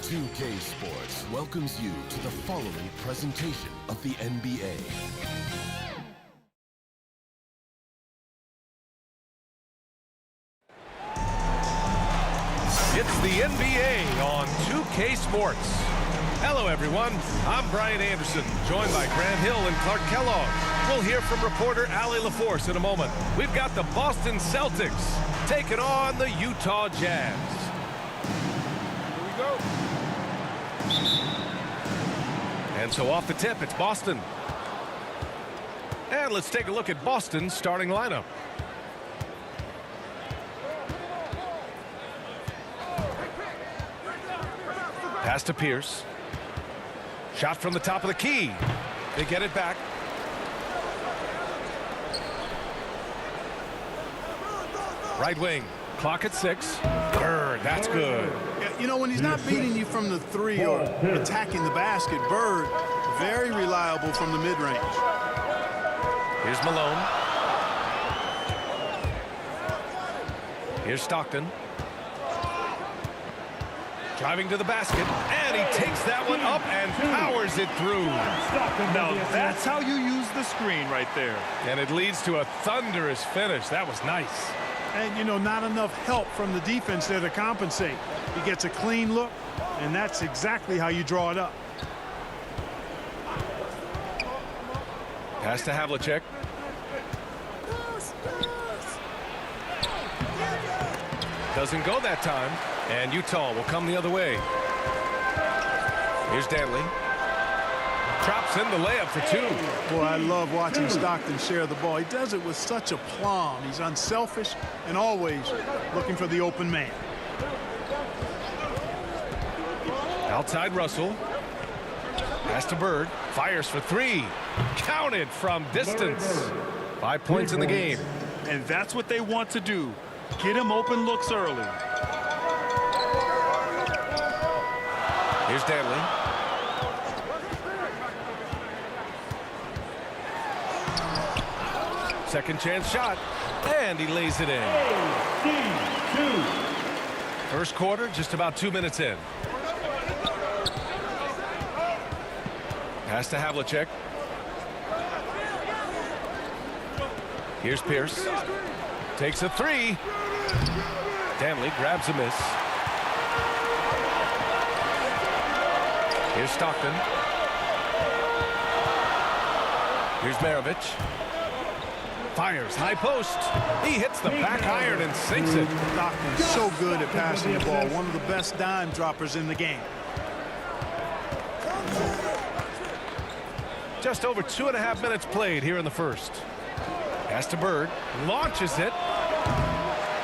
2K Sports welcomes you to the following presentation of the NBA. It's the NBA on 2K Sports. Hello, everyone. I'm Brian Anderson, joined by Grant Hill and Clark Kellogg. We'll hear from reporter Allie LaForce in a moment. We've got the Boston Celtics taking on the Utah Jazz. Here we go. And so off the tip, it's Boston. And let's take a look at Boston's starting lineup. Pass to Pierce. Shot from the top of the key. They get it back. Right wing. Clock at 6. Bird, that's good. You know, when he's not beating you from the three or attacking the basket, Bird, very reliable from the mid-range. Here's Malone. Here's Stockton. Driving to the basket, and he takes that one up and powers it through. Now that's how you use the screen right there. And it leads to a thunderous finish. That was nice. And, you know, not enough help from the defense there to compensate. He gets a clean look, and that's exactly how you draw it up. Pass to Havlicek. Doesn't go that time. And Utah will come the other way. Here's Danley. Drops in the layup for 2. Boy, I love watching Stockton share the ball. He does it with such aplomb. He's unselfish and always looking for the open man. Outside Russell. Pass to Bird. Fires for 3. Counted from distance. 5 points in the game. And that's what they want to do. Get him open looks early. Here's Danley. Second chance shot. And he lays it in. First quarter, just about 2 minutes in. Pass to Havlicek. Here's Pierce. Takes a 3. Danley grabs a miss. Here's Stockton. Here's Maravich. Fires, high post. He hits the back iron and sinks it. Stockton's so good at passing the ball. One of the best dime droppers in the game. Just over 2.5 minutes played here in the first. Pass to Bird. Launches it.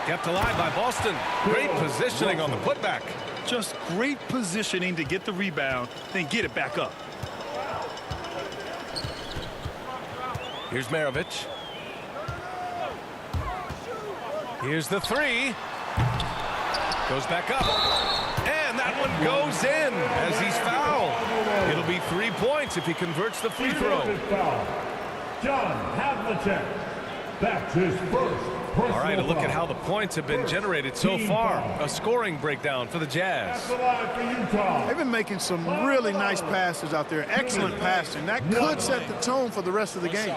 Kept alive by Boston. Great positioning on the putback. Just great positioning to get the rebound, then get it back up. Here's Maravich. Here's the 3. Goes back up. And that one goes in as he's fouled. It'll be 3 points if he converts the free throw. John Havlicek. That's his first. All right, a look at how the points have been generated so far. A scoring breakdown for the Jazz. They've been making some really nice passes out there. Excellent passing. That could set the tone for the rest of the game.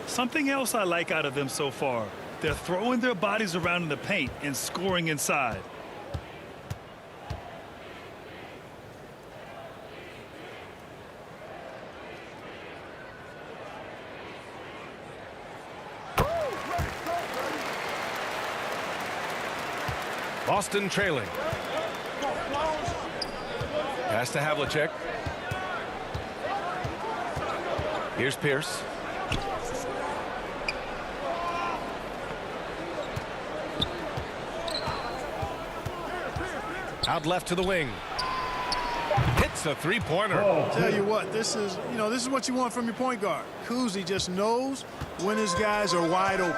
Something else I like out of them so far. They're throwing their bodies around in the paint and scoring inside. Boston trailing. Pass to Havlicek. Here's Pierce. Out left to the wing. Hits a three-pointer. Tell you what, this is what you want from your point guard. Kuzi just knows when his guys are wide open.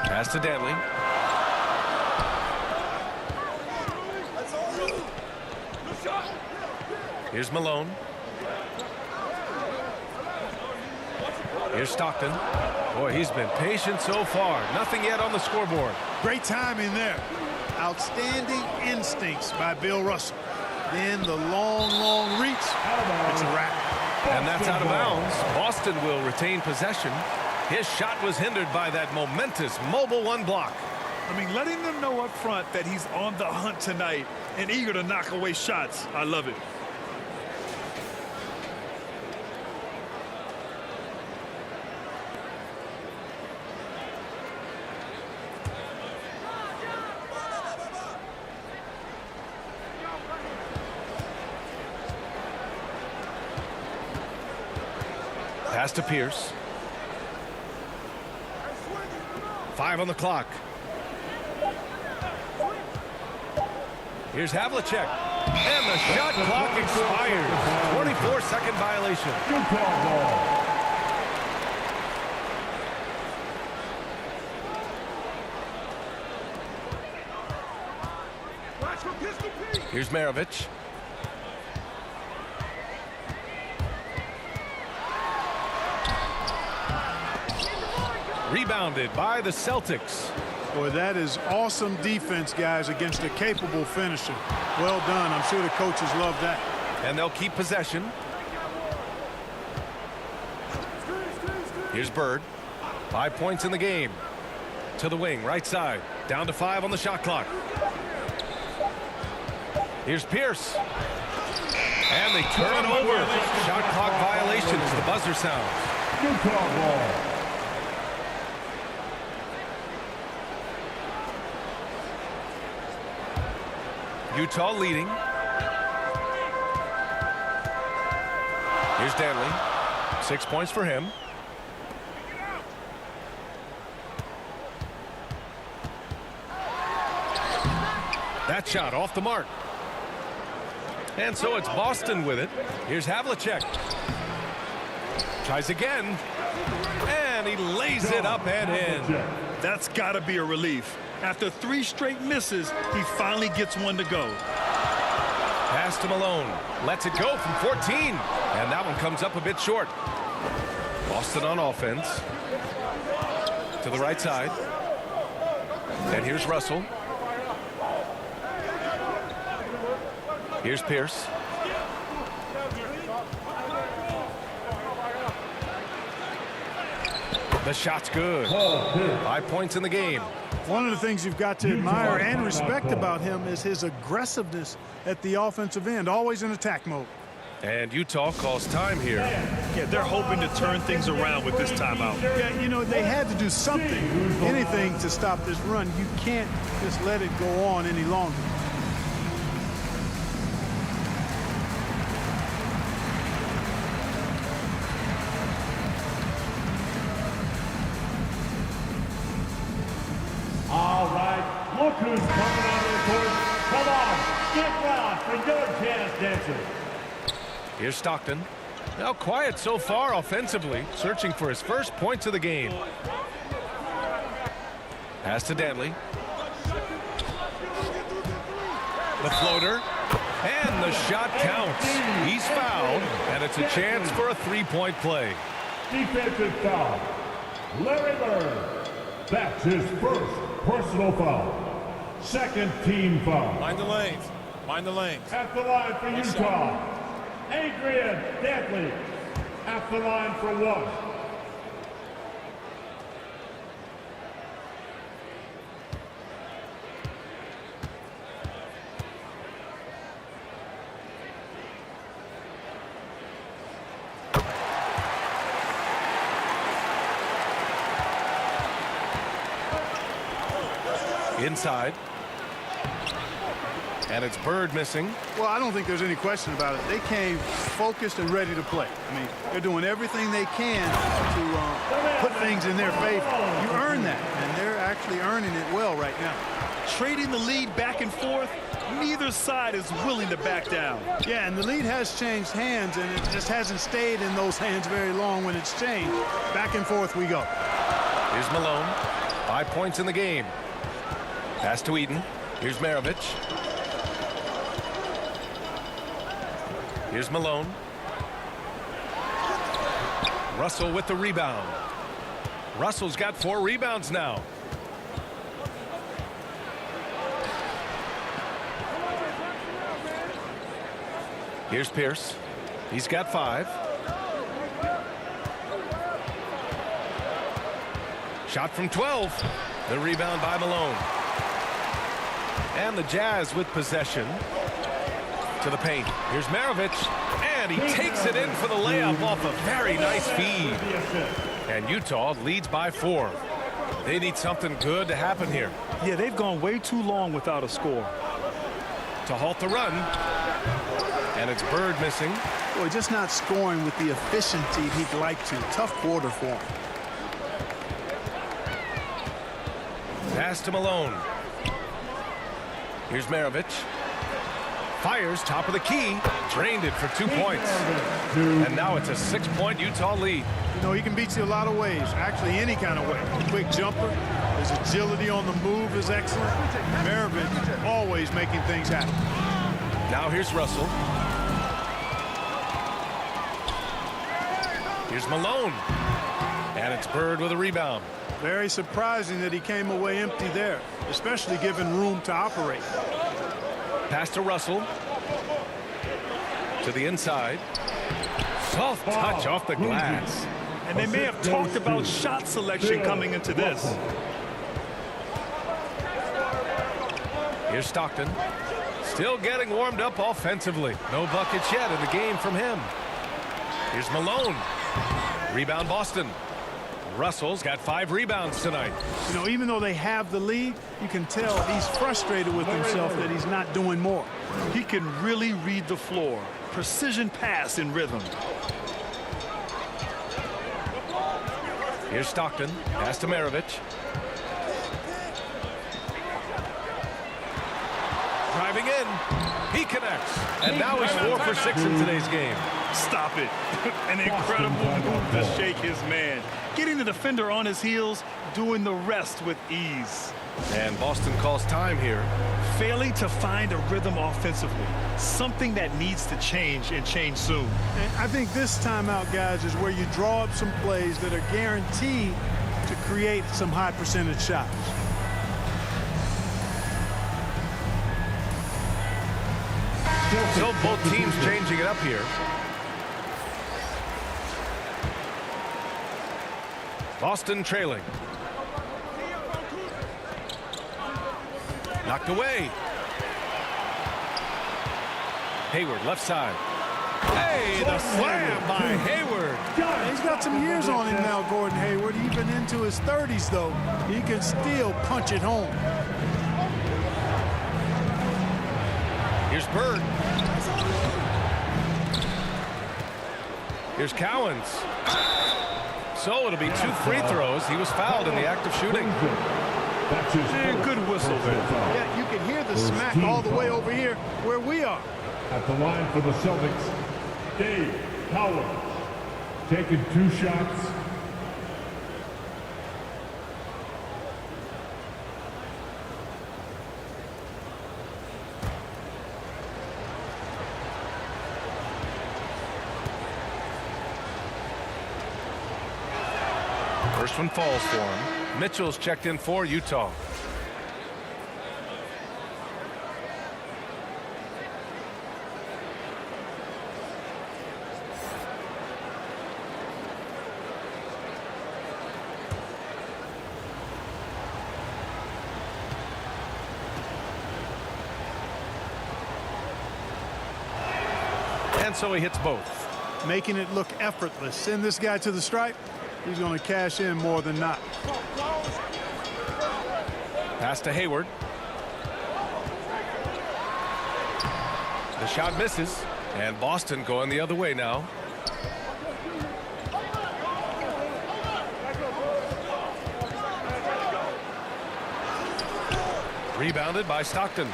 Pass to Danley. Here's Malone. Here's Stockton. Boy, he's been patient so far. Nothing yet on the scoreboard. Great timing there. Outstanding instincts by Bill Russell. Then the long reach. It's a wrap. And that's out of bounds. Boston will retain possession. His shot was hindered by that momentous mobile one block. I mean, letting them know up front that he's on the hunt tonight and eager to knock away shots. I love it. Pass to Pierce. 5 on the clock. Here's Havlicek. And the shot clock expires. 24-second violation. Utah ball. Here's Maravich. Rebounded by the Celtics. Boy, that is awesome defense, guys, against a capable finisher. Well done. I'm sure the coaches love that. And they'll keep possession. Here's Bird. 5 points in the game. To the wing, right side. Down to 5 on the shot clock. Here's Pierce. And they turn it over. Shot clock violation as the buzzer sounds. Utah ball. Utah leading. Here's Danley. 6 points for him. That shot off the mark. And so it's Boston with it. Here's Havlicek. Tries again. And he lays it up and in. That's got to be a relief. After 3 straight misses, he finally gets one to go. Pass to Malone. Lets it go from 14. And that one comes up a bit short. Boston on offense. To the right side. And here's Russell. Here's Pierce. The shot's good. 5 points in the game. One of the things you've got to admire and respect about him is his aggressiveness at the offensive end, always in attack mode. And Utah calls time here. Yeah, they're hoping to turn things around with this timeout. Yeah, you know, they had to do something, anything to stop this run. You can't just let it go on any longer. All right, look who's coming onto the court. Come on, get loud for your chance, dancers. Here's Stockton. Now quiet so far offensively, searching for his first points of the game. Pass to Danley. The floater. And the shot counts. He's fouled, and it's a chance for a three-point play. Defensive foul. Larry Bird. That's his first personal foul. Second team foul. Mind the lanes. Mind the lanes. At the line for Utah, Adrian Dantley. At the line for one. Inside. And it's Bird missing. Well, I don't think there's any question about it. They came focused and ready to play. I mean, they're doing everything they can to put things in their favor. You earn that, and they're actually earning it well right now. Trading the lead back and forth, neither side is willing to back down. Yeah, and the lead has changed hands, and it just hasn't stayed in those hands very long when it's changed. Back and forth we go. Here's Malone. 5 points in the game. Pass to Eaton. Here's Maravich. Here's Malone. Russell with the rebound. Russell's got 4 rebounds now. Here's Pierce. He's got 5. Shot from 12. The rebound by Malone. And the Jazz with possession to the paint. Here's Maravich. And he takes it in for the layup off a very nice feed. And Utah leads by 4. They need something good to happen here. Yeah, they've gone way too long without a score. To halt the run. And it's Bird missing. Boy, just not scoring with the efficiency he'd like to. Tough quarter for him. Pass to Malone. Here's Maravich. Fires top of the key. Drained it for 2 points. And now it's a 6-point Utah lead. You know, he can beat you a lot of ways. Actually, any kind of way. A quick jumper. His agility on the move is excellent. Maravich always making things happen. Now here's Russell. Here's Malone. And it's Bird with a rebound. Very surprising that he came away empty there, especially given room to operate. Pass to Russell. To the inside. Soft touch off the glass. And they may have talked about shot selection coming into this. Here's Stockton. Still getting warmed up offensively. No buckets yet in the game from him. Here's Malone. Rebound Boston. Russell's got 5 rebounds tonight. You know, even though they have the lead, you can tell he's frustrated with himself that he's not doing more. He can really read the floor. Precision pass in rhythm. Here's Stockton. Pass to Maravich. Driving in. He connects. And now he's 4 for 6 in today's game. Stop it. An incredible move to shake his man. Getting the defender on his heels, doing the rest with ease. And Boston calls time here. Failing to find a rhythm offensively. Something that needs to change and change soon. And I think this timeout, guys, is where you draw up some plays that are guaranteed to create some high percentage shots. So both teams changing it up here. Boston trailing. Knocked away. Hayward left side. Hey, the slam by Hayward. He's got some years on him now, Gordon Hayward. Even into his 30s, though, he can still punch it home. Here's Bird. Here's Cowens. So it'll be 2 free throws. He was fouled in the act of shooting. Good whistle there. Yeah, you can hear the smack all the way over here where we are. At the line for the Celtics, Dave Howard, taking 2 shots. First one falls for him. Mitchell's checked in for Utah. And so he hits both. Making it look effortless. Send this guy to the stripe. He's going to cash in more than not. Pass to Hayward. The shot misses. And Boston going the other way now. Rebounded by Stockton.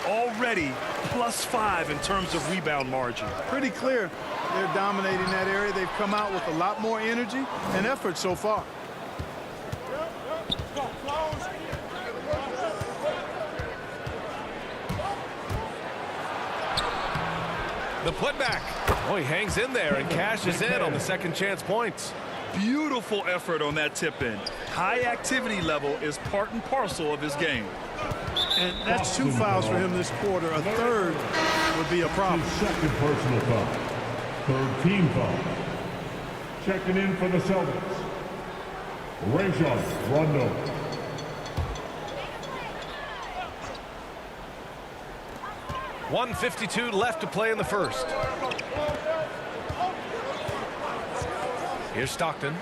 Already +5 in terms of rebound margin. Pretty clear they're dominating that area. They've come out with a lot more energy and effort so far. The putback. Oh, he hangs in there and cashes in on the second chance points. Beautiful effort on that tip-in. High activity level is part and parcel of his game. And that's 2 fouls for him this quarter. A third would be a problem. Second personal foul. Third team foul. Checking in for the Celtics. Rajon Rondo. .152 left to play in the first. Here's Stockton.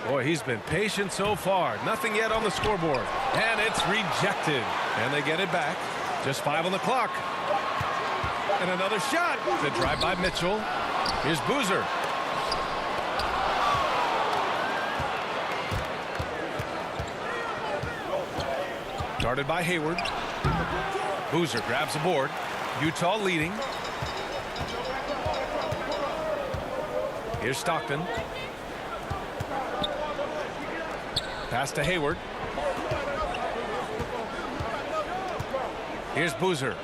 Boy, he's been patient so far. Nothing yet on the scoreboard. And it's rejected. And they get it back. Just 5 on the clock. And another shot. The drive by Mitchell. Here's Boozer. Guarded by Hayward. Boozer grabs the board. Utah leading. Here's Stockton. Pass to Hayward. Here's Boozer.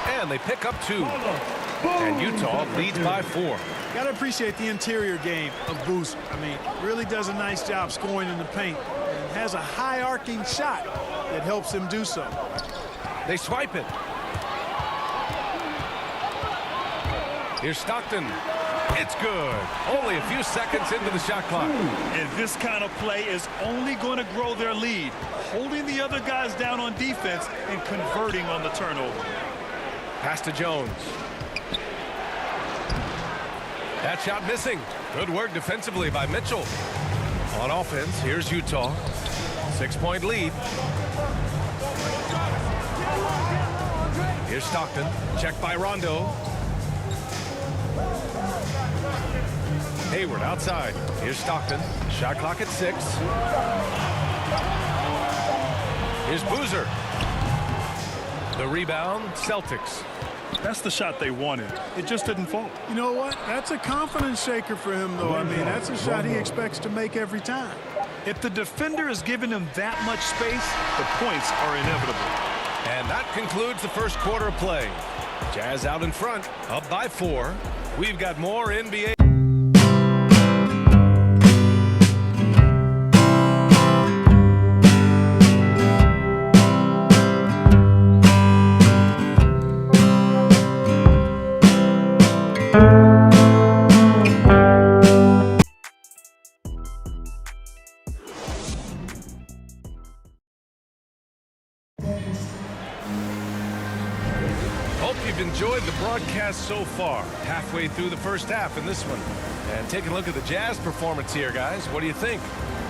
And they pick up 2. And Utah leads by 4. Got to appreciate the interior game of Boozer. I mean, really does a nice job scoring in the paint and has a high arcing shot that helps him do so. They swipe it. Here's Stockton. It's good. Only a few seconds into the shot clock. And this kind of play is only going to grow their lead, holding the other guys down on defense and converting on the turnover. Pass to Jones. That shot missing. Good work defensively by Mitchell. On offense, here's Utah. 6-point lead. Here's Stockton. Checked by Rondo. Hayward outside. Here's Stockton. Shot clock at 6. Here's Boozer. The rebound, Celtics. That's the shot they wanted. It just didn't fall. You know what? That's a confidence shaker for him, though. I mean, that's a shot he expects to make every time. If the defender is giving him that much space, the points are inevitable. And that concludes the first quarter of play. Jazz out in front, up by 4. We've got more NBA. Enjoyed the broadcast so far. Halfway through the first half in this one. And taking a look at the Jazz performance here, guys. What do you think?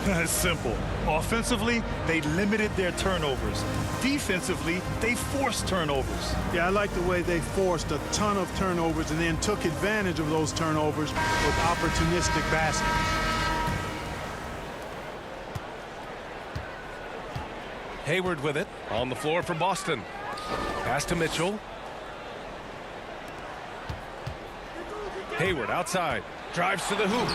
It's simple. Offensively, they limited their turnovers. Defensively, they forced turnovers. Yeah, I like the way they forced a ton of turnovers and then took advantage of those turnovers with opportunistic baskets. Hayward with it. On the floor for Boston. Pass to Mitchell. Hayward outside. Drives to the hoop.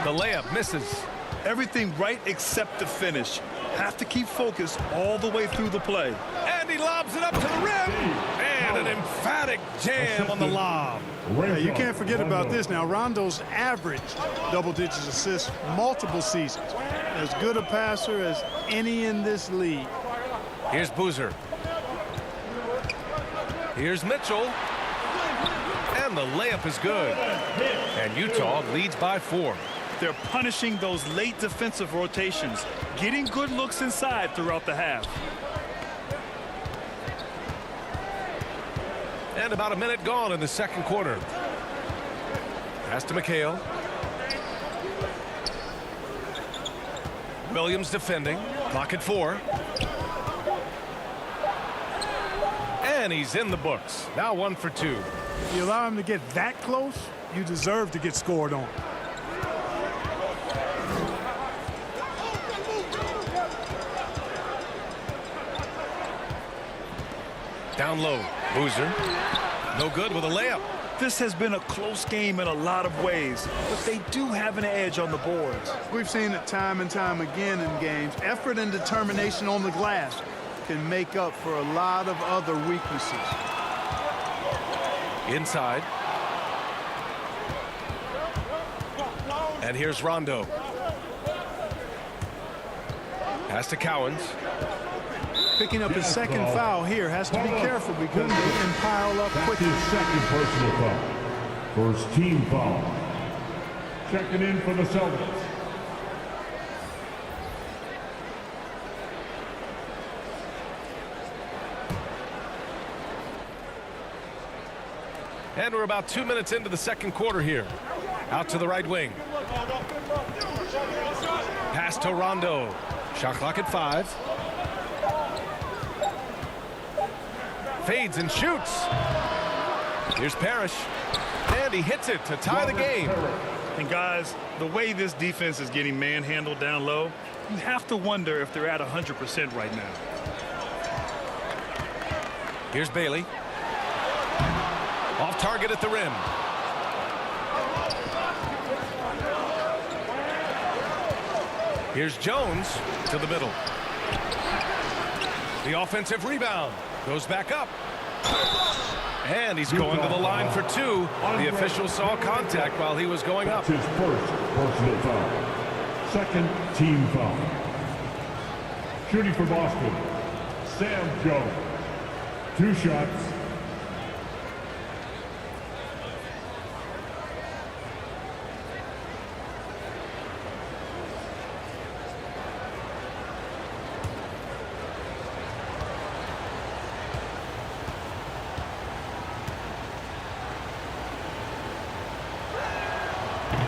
The layup misses. Everything right except the finish. Have to keep focused all the way through the play. And he lobs it up to the rim. And an emphatic jam on the lob. Yeah, you can't forget about this now. Rondo's averaged double-digit assists multiple seasons. As good a passer as any in this league. Here's Boozer. Here's Mitchell. And the layup is good. And Utah leads by 4. They're punishing those late defensive rotations, getting good looks inside throughout the half. And about a minute gone in the second quarter. Pass to McHale. Williams defending. Clock at 4. And he's in the books. Now 1 for 2. You allow him to get that close, you deserve to get scored on. Down low. Boozer. No good with a layup. This has been a close game in a lot of ways, but they do have an edge on the boards. We've seen it time and time again in games. Effort and determination on the glass can make up for a lot of other weaknesses. Inside. And here's Rondo. Pass to Cowens. Picking up his second foul here. Has to be careful because they can pile up That's quickly. his second personal foul. First team foul. Checking in for the Celtics. And we're about 2 minutes into the second quarter here. Out to the right wing. Pass to Rondo. Shot clock at 5. Fades and shoots. Here's Parrish. And he hits it to tie the game. And guys, the way this defense is getting manhandled down low, you have to wonder if they're at 100% right now. Here's Bailey. Off target at the rim. Here's Jones to the middle. The offensive rebound goes back up. And he's going to the line for 2. The official saw contact while he was going up. That's his first personal foul. Second team foul. Shooting for Boston, Sam Jones. 2 shots.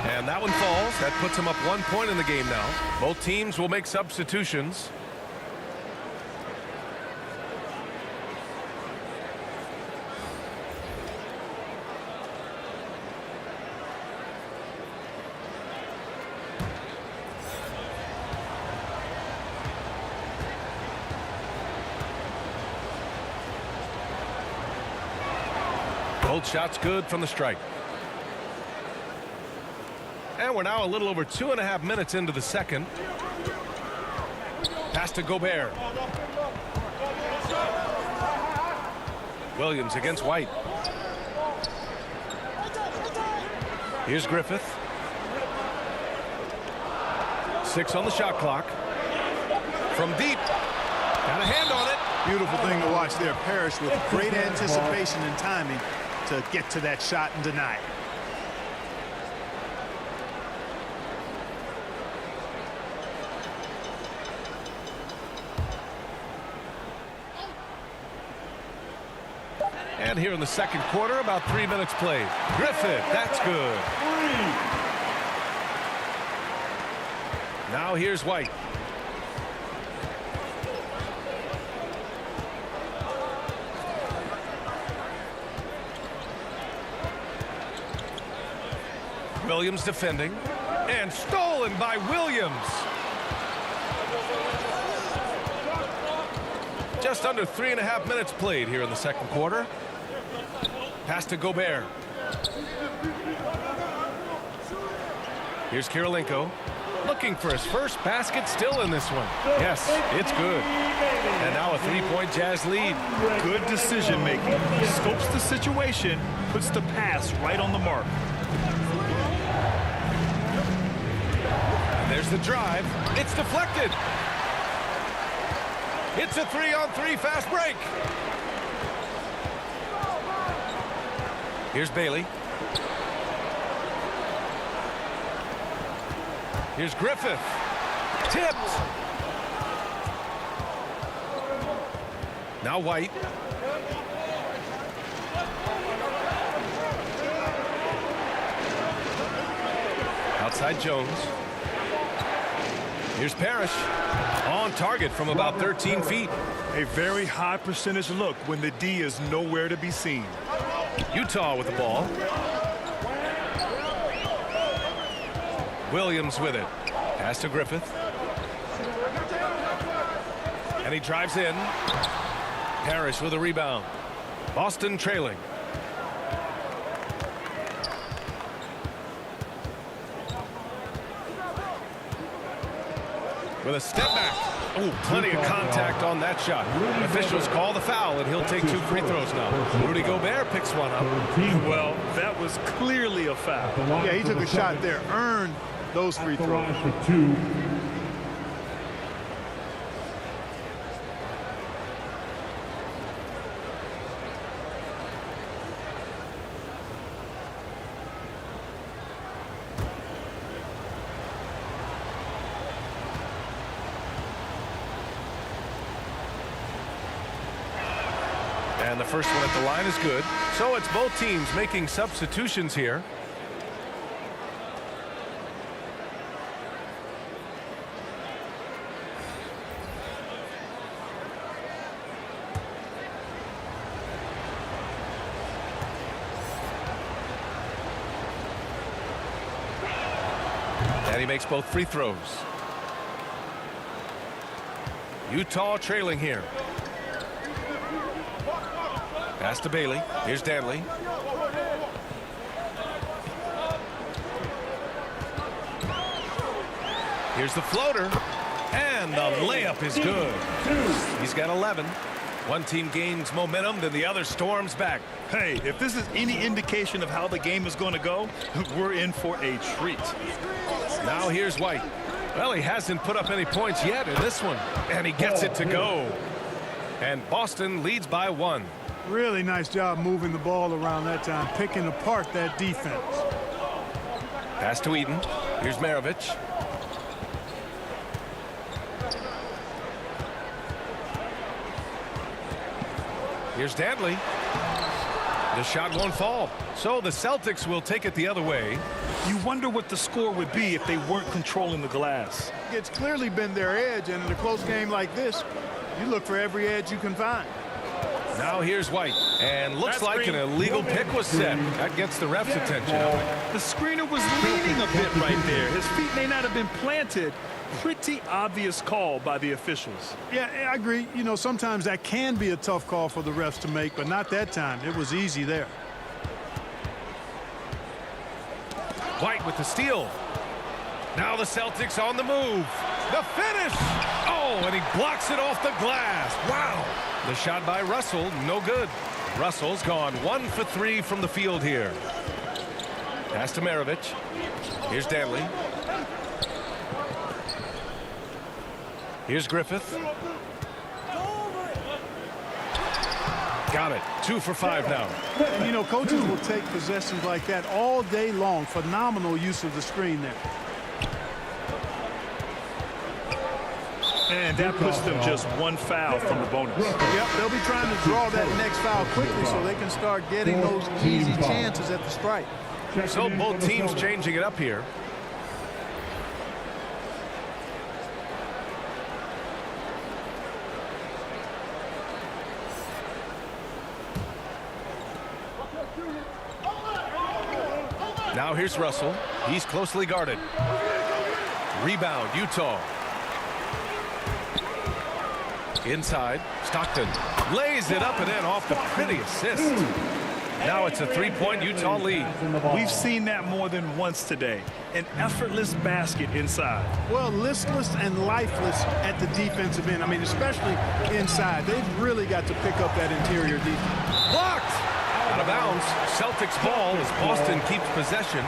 And that one falls. That puts him up 1 point in the game now. Both teams will make substitutions. Both shots good from the strike. And we're now a little over 2.5 minutes into the second. Pass to Gobert. Williams against White. Here's Griffith. 6 on the shot clock. From deep. Got a hand on it. Beautiful thing to watch there. Parrish with great anticipation and timing to get to that shot and deny it. And here in the second quarter, about 3 minutes played. Griffith, that's good. Now here's White. Williams defending. And stolen by Williams. Just under 3.5 minutes played here in the second quarter. Pass to Gobert. Here's Kirilenko. Looking for his first basket still in this one. Yes, it's good. And now a 3-point Jazz lead. Good decision making. Scopes the situation, puts the pass right on the mark. And there's the drive. It's deflected. It's a 3-on-3 fast break. Here's Bailey. Here's Griffith. Tipped. Now White. Outside Jones. Here's Parrish. On target from about 13 feet. A very high percentage look when the D is nowhere to be seen. Utah with the ball. Williams with it. Pass to Griffith. And he drives in. Parrish with a rebound. Boston trailing. With a step back. Oh, plenty of contact on that shot. Officials call the foul, and he'll take 2 free throws now. Rudy Gobert picks one up. Well, that was clearly a foul. Yeah, he took a shot there. Earned those free throws. For 2. And the first one at the line is good. So it's both teams making substitutions here. And he makes both free throws. Utah trailing here. Pass to Bailey. Here's Danley. Here's the floater. And the layup is good. He's got 11. One team gains momentum, then the other storms back. Hey, if this is any indication of how the game is going to go, we're in for a treat. Now here's White. Well, he hasn't put up any points yet in this one. And he gets it to go. And Boston leads by 1. Really nice job moving the ball around that time, picking apart that defense. Pass to Eden. Here's Maravich. Here's Danley. The shot won't fall. So the Celtics will take it the other way. You wonder what the score would be if they weren't controlling the glass. It's clearly been their edge, and in a close game like this, you look for every edge you can find. Now here's White, and looks like an illegal pick was set. That gets the ref's attention. The screener was leaning a bit right there. His feet may not have been planted. Pretty obvious call by the officials. Yeah, I agree. You know, sometimes that can be a tough call for the refs to make, but not that time. It was easy there. White with the steal. Now the Celtics on the move. The finish! Oh, and he blocks it off the glass. Wow! The shot by Russell, no good. Russell's gone 1 for 3 from the field here. Pass to Maravich. Here's Danley. Here's Griffith. Got it. 2 for 5 now. And, you know, coaches will take possessions like that all day long. Phenomenal use of the screen there. And that puts them just 1 foul from the bonus. Yep, they'll be trying to draw that next foul quickly so they can start getting those easy chances at the strike. So both teams changing it up here. Now here's Russell. He's closely guarded. Rebound, Utah. Inside, Stockton lays it up and in off the pretty assist. Now it's a 3-point Utah lead. We've seen that more than once today. An effortless basket inside. Well, listless and lifeless at the defensive end. I mean, especially inside. They've really got to pick up that interior defense. Blocked! Out of bounds. Celtics ball as Boston keeps possession.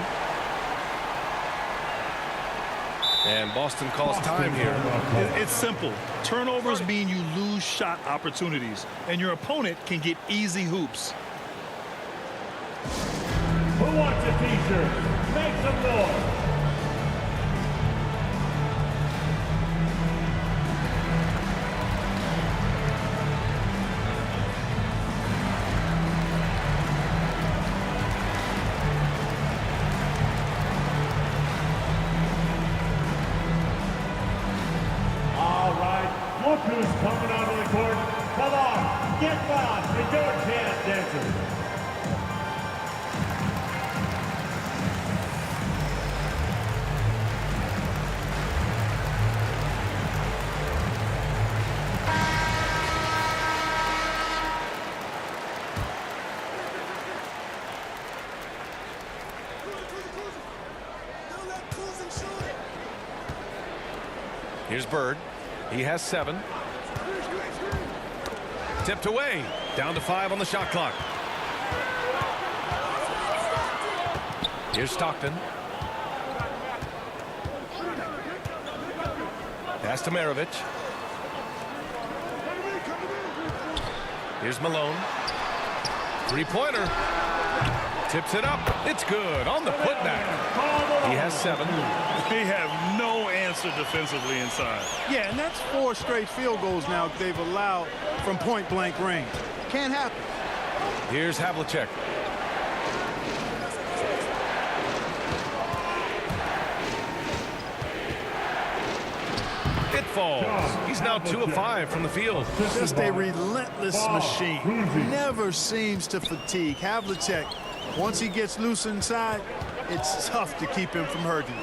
And Boston calls time here. It's simple. Turnovers mean you lose shot opportunities, and your opponent can get easy hoops. Who wants a t-shirt? Make some noise. All right, look who's coming onto the court. Come on, get fast. It's your chance, dancers. Here's Bird. He has 7. Tipped away. Down to 5 on the shot clock. Here's Stockton. Pass to Maravich. Here's Malone. 3-pointer. Tips it up. It's good on the putback. He has 7. They have no answer defensively inside. Yeah, and that's 4 straight field goals now they've allowed from point-blank range. Can't happen. Here's Havlicek. It falls. He's now 2 of 5 from the field. Just a relentless machine. Never seems to fatigue. Havlicek, once he gets loose inside, it's tough to keep him from hurting.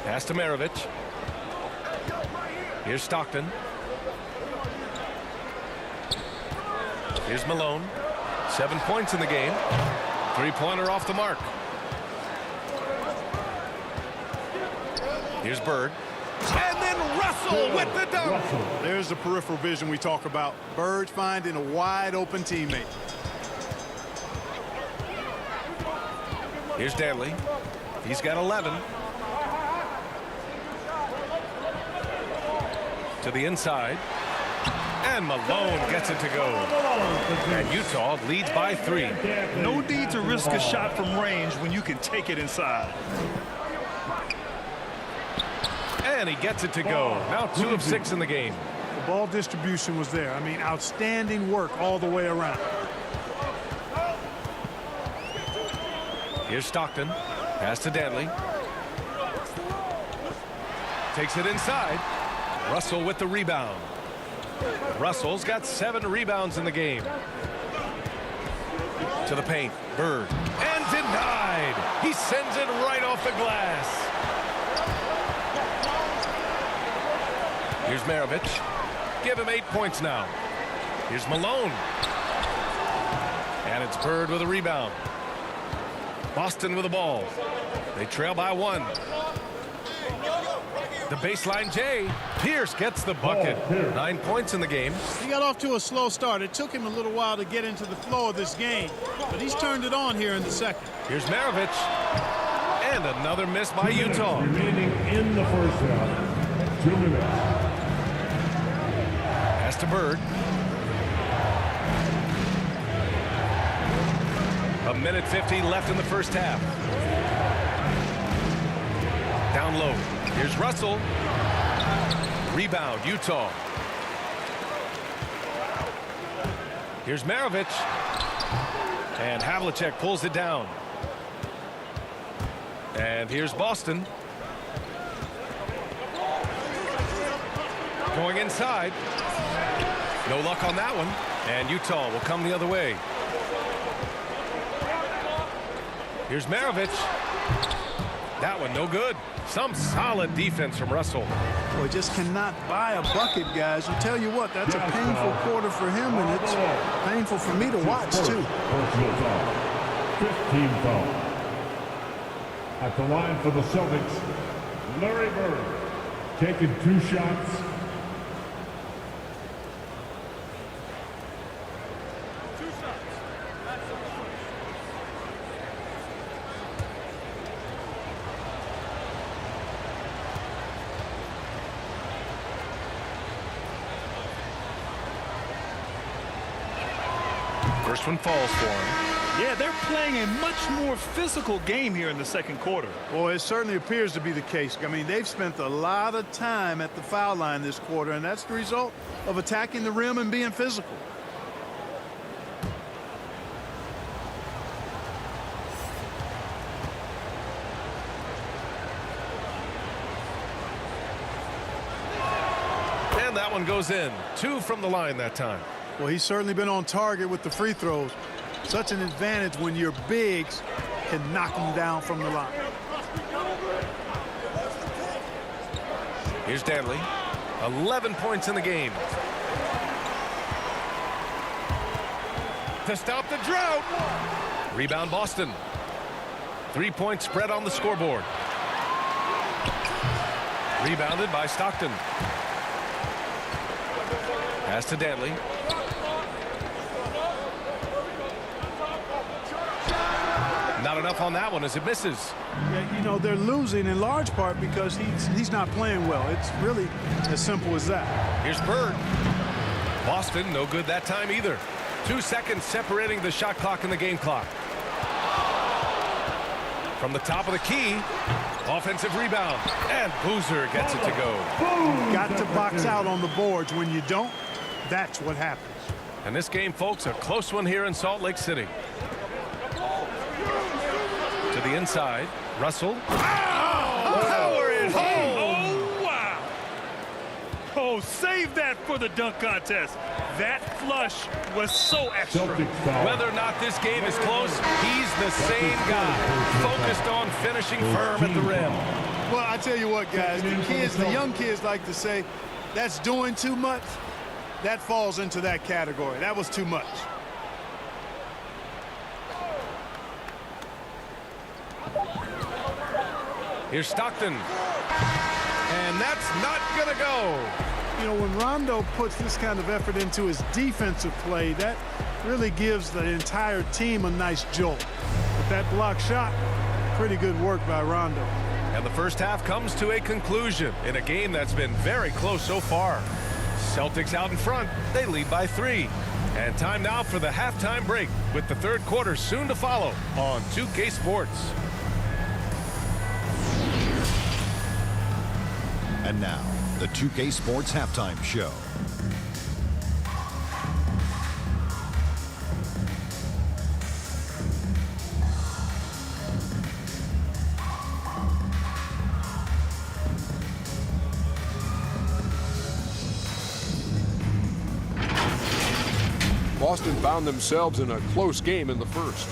Pass to Maravich. Here's Stockton. Here's Malone. 7 points in the game. 3-pointer off the mark. Here's Bird. And then Russell with the dunk. There's the peripheral vision we talk about. Bird finding a wide open teammate. Here's Danley. He's got 11. To the inside. And Malone gets it to go. And Utah leads by 3. No need to risk a shot from range when you can take it inside. And he gets it to go. Now 2 of 6 in the game. The ball distribution was there. I mean, outstanding work all the way around. Here's Stockton. Pass to Danley. Takes it inside. Russell with the rebound. Russell's got 7 rebounds in the game. To the paint. Bird. And denied. He sends it right off the glass. Here's Maravich. Give him 8 points now. Here's Malone. And it's Bird with a rebound. Boston with the ball. They trail by 1. The baseline J. Pierce gets the bucket. 9 points in the game. He got off to a slow start. It took him a little while to get into the flow of this game, but he's turned it on here in the second. Here's Maravich. And another miss by Utah. Remaining in the first half. 2 minutes. Pass to Bird. 1:50 left in the first half. Down low. Here's Russell. Rebound, Utah. Here's Maravich. And Havlicek pulls it down. And here's Boston. Going inside. No luck on that one. And Utah will come the other way. Here's Maravich. That one no good. Some solid defense from Russell. Boy, just cannot buy a bucket, guys. I tell you what, that's a painful quarter for him, and it's painful for me to watch, too. Personal foul. 15 foul. At the line for the Celtics, Larry Bird. Taking 2 shots. First one falls for him. Yeah, they're playing a much more physical game here in the second quarter. Well, it certainly appears to be the case. I mean, they've spent a lot of time at the foul line this quarter, and that's the result of attacking the rim and being physical. And that one goes in. 2 from the line that time. Well, he's certainly been on target with the free throws. Such an advantage when your bigs can knock them down from the line. Here's Danley. 11 points in the game. To stop the drought. Rebound Boston. 3-point spread on the scoreboard. Rebounded by Stockton. Pass to Danley. Not enough on that one as it misses. Yeah, you know, they're losing in large part because he's not playing well. It's really as simple as that. Here's Bird. Boston, no good that time either. 2 seconds separating the shot clock and the game clock. From the top of the key, offensive rebound. And Boozer gets it to go. Got to box out on the boards. When you don't, that's what happens. And this game, folks, a close one here in Salt Lake City. To the inside, Russell. Power it home! Oh, wow! Oh, save that for the dunk contest. That flush was so extra. Whether or not this game is close, he's the same guy, focused on finishing firm at the rim. Well, I tell you what, guys, the young kids like to say, that's doing too much. That falls into that category. That was too much. Here's Stockton. And that's not going to go. You know, when Rondo puts this kind of effort into his defensive play, that really gives the entire team a nice jolt. But that block shot, pretty good work by Rondo. And the first half comes to a conclusion in a game that's been very close so far. Celtics out in front. They lead by 3. And time now for the halftime break with the third quarter soon to follow on 2K Sports. And now, the 2K Sports Halftime Show. Boston found themselves in a close game in the first.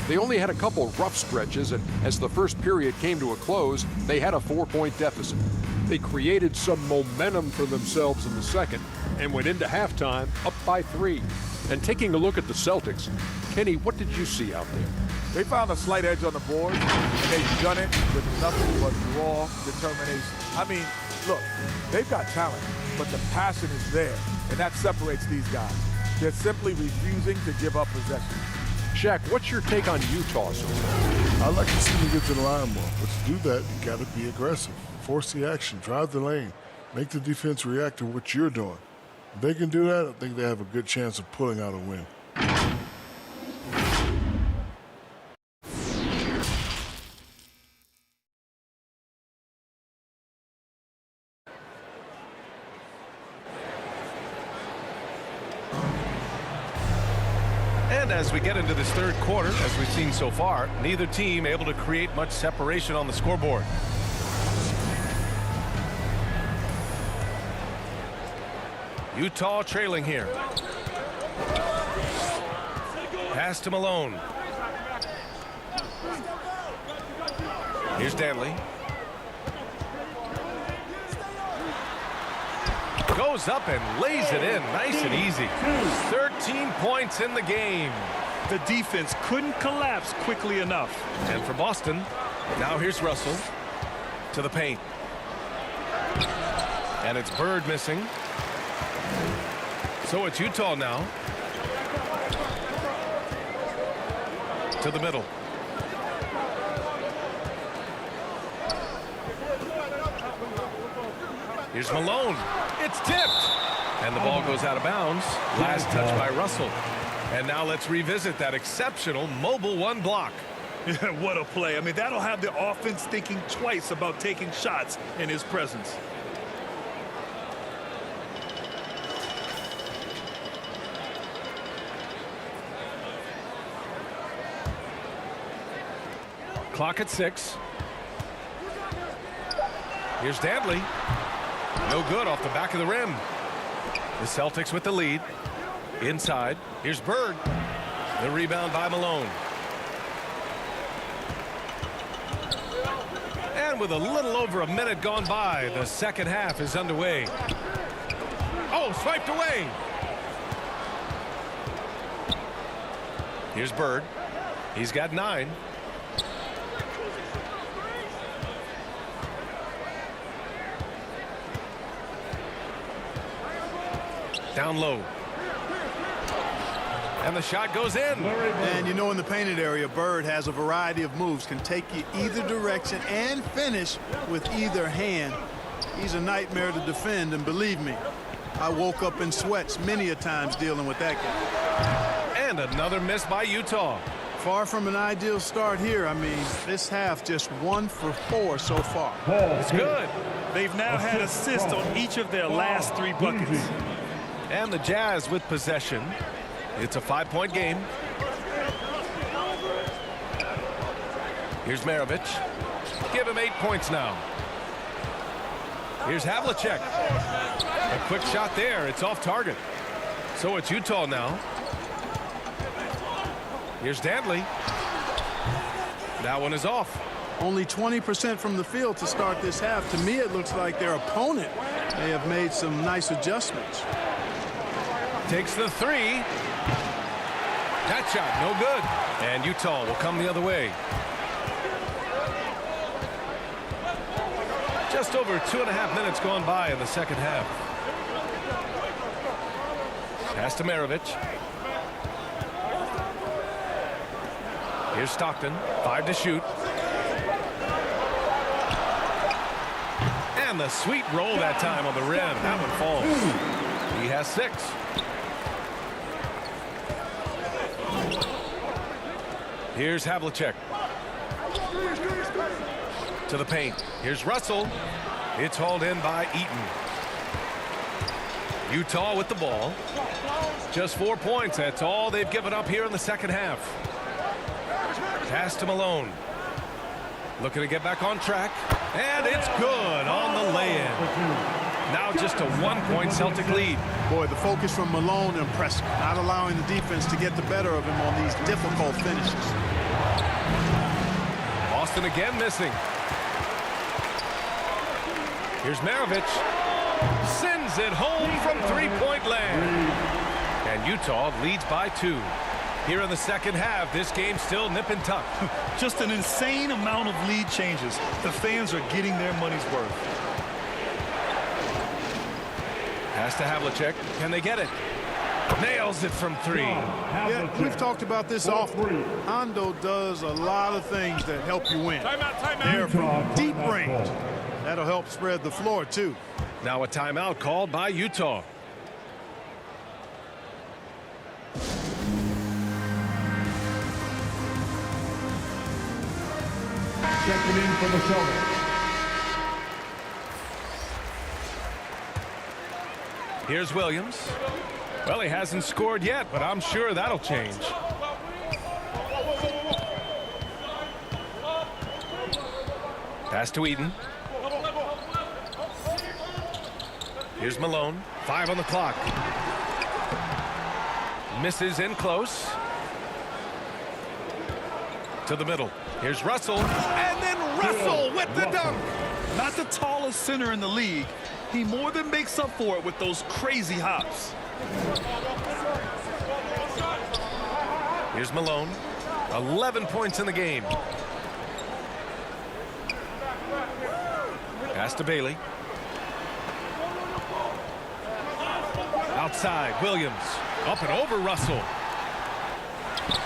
They only had a couple rough stretches, and as the first period came to a close, they had a 4-point deficit. They created some momentum for themselves in the second and went into halftime up by 3. And taking a look at the Celtics, Kenny, what did you see out there? They found a slight edge on the board, and they've done it with nothing but raw determination. I mean, look, they've got talent, but the passion is there, and that separates these guys. They're simply refusing to give up possession. Shaq, what's your take on Utah so far? I'd like to see them get to the line more, but to do that, you got to be aggressive. Force the action, drive the lane, make the defense react to what you're doing. If they can do that, I think they have a good chance of pulling out a win. And as we get into this third quarter, as we've seen so far, neither team able to create much separation on the scoreboard. Utah trailing here. Pass to Malone. Here's Danley. Goes up and lays it in nice and easy. 13 points in the game. The defense couldn't collapse quickly enough. And for Boston, now here's Russell to the paint. And it's Bird missing. So it's Utah now. To the middle. Here's Malone. It's tipped. And the ball goes out of bounds. Last touch by Russell. And now let's revisit that exceptional mobile one block. What a play. I mean, that'll have the offense thinking twice about taking shots in his presence. Clock at 6. Here's Danley. No good off the back of the rim. The Celtics with the lead. Inside. Here's Bird. The rebound by Malone. And with a little over a minute gone by, the second half is underway. Oh, swiped away. Here's Bird. He's got 9. Down low. And the shot goes in. And you know, in the painted area, Bird has a variety of moves, can take you either direction and finish with either hand. He's a nightmare to defend, and believe me, I woke up in sweats many a times dealing with that guy. And another miss by Utah. Far from an ideal start here. I mean, this half just 1 for 4 so far. It's good. They've now had assists on each of their last 3 buckets. And the Jazz with possession. It's a 5-point game. Here's Maravich. Give him 8 points now. Here's Havlicek. A quick shot there. It's off target. So it's Utah now. Here's Dantley. That one is off. Only 20% from the field to start this half. To me, it looks like their opponent may have made some nice adjustments. Takes the 3. That shot, no good. And Utah will come the other way. Just over 2.5 minutes gone by in the second half. Pass to Maravich. Here's Stockton. 5 to shoot. And the sweet roll that time on the rim. That one falls. He has 6. Here's Havlicek. To the paint. Here's Russell. It's hauled in by Eaton. Utah with the ball. Just 4 points. That's all they've given up here in the second half. Pass to Malone. Looking to get back on track. And it's good on the lay-in. Now just a 1-point Celtic lead. Boy, the focus from Malone impressive. Not allowing the defense to get the better of him on these difficult finishes. Boston again missing. Here's Maravich. Sends it home from 3-point land. And Utah leads by 2. Here in the second half, this game still nip and tuck. Just an insane amount of lead changes. The fans are getting their money's worth. Pass to Havlicek. Can they get it? Nails it from 3. Yeah, we've talked about this often. Hondo does a lot of things that help you win. They're from deep range. That'll help spread the floor, too. Now a timeout called by Utah. Checking in for the Celtics. Here's Williams. Well, he hasn't scored yet, but I'm sure that'll change. Pass to Eaton. Here's Malone. 5 on the clock. Misses in close. To the middle. Here's Russell. And then Russell with the dunk. Not the tallest center in the league. He more than makes up for it with those crazy hops. Here's Malone. 11 points in the game. Pass to Bailey. Outside, Williams. Up and over Russell.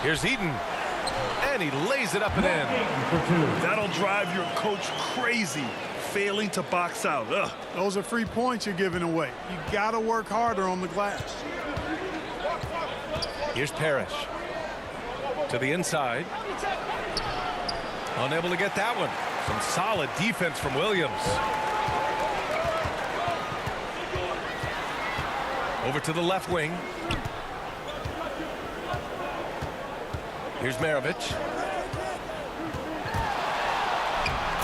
Here's Eaton. And he lays it up and in. That'll drive your coach crazy, failing to box out. Ugh. Those are free points you're giving away. You got to work harder on the glass. Here's Parrish. To the inside. Unable to get that one. Some solid defense from Williams. Over to the left wing. Here's Maravich.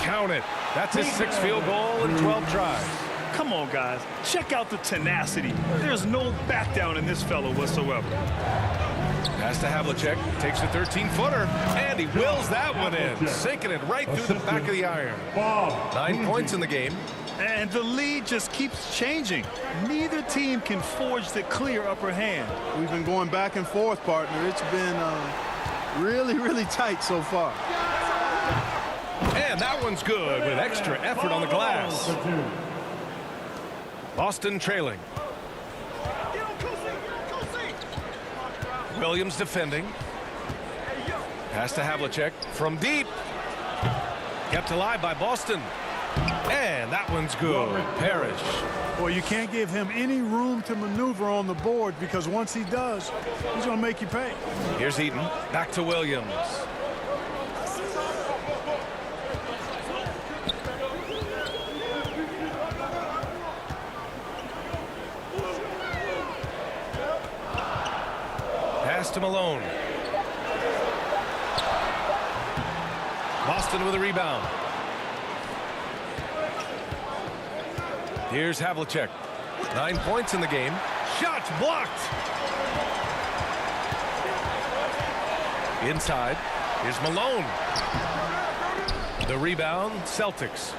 Count it. That's his 6th field goal in 12 tries. Come on, guys. Check out the tenacity. There's no back down in this fellow whatsoever. Pass to Havlicek. Takes a 13-footer. And he wills that one in. Sinking it right through the back of the iron. 9 points in the game. And the lead just keeps changing. Neither team can forge the clear upper hand. We've been going back and forth, partner. It's been really, really tight so far. And that one's good with extra effort on the glass. Boston trailing. Williams defending. Pass to Havlicek from deep. Kept alive by Boston. And that one's good. Parrish. Well, you can't give him any room to maneuver on the board because once he does, he's going to make you pay. Here's Eaton. Back to Williams. Pass to Malone. Boston with a rebound. Here's Havlicek. 9 points in the game. Shot blocked. Inside. Here's Malone. The rebound, Celtics.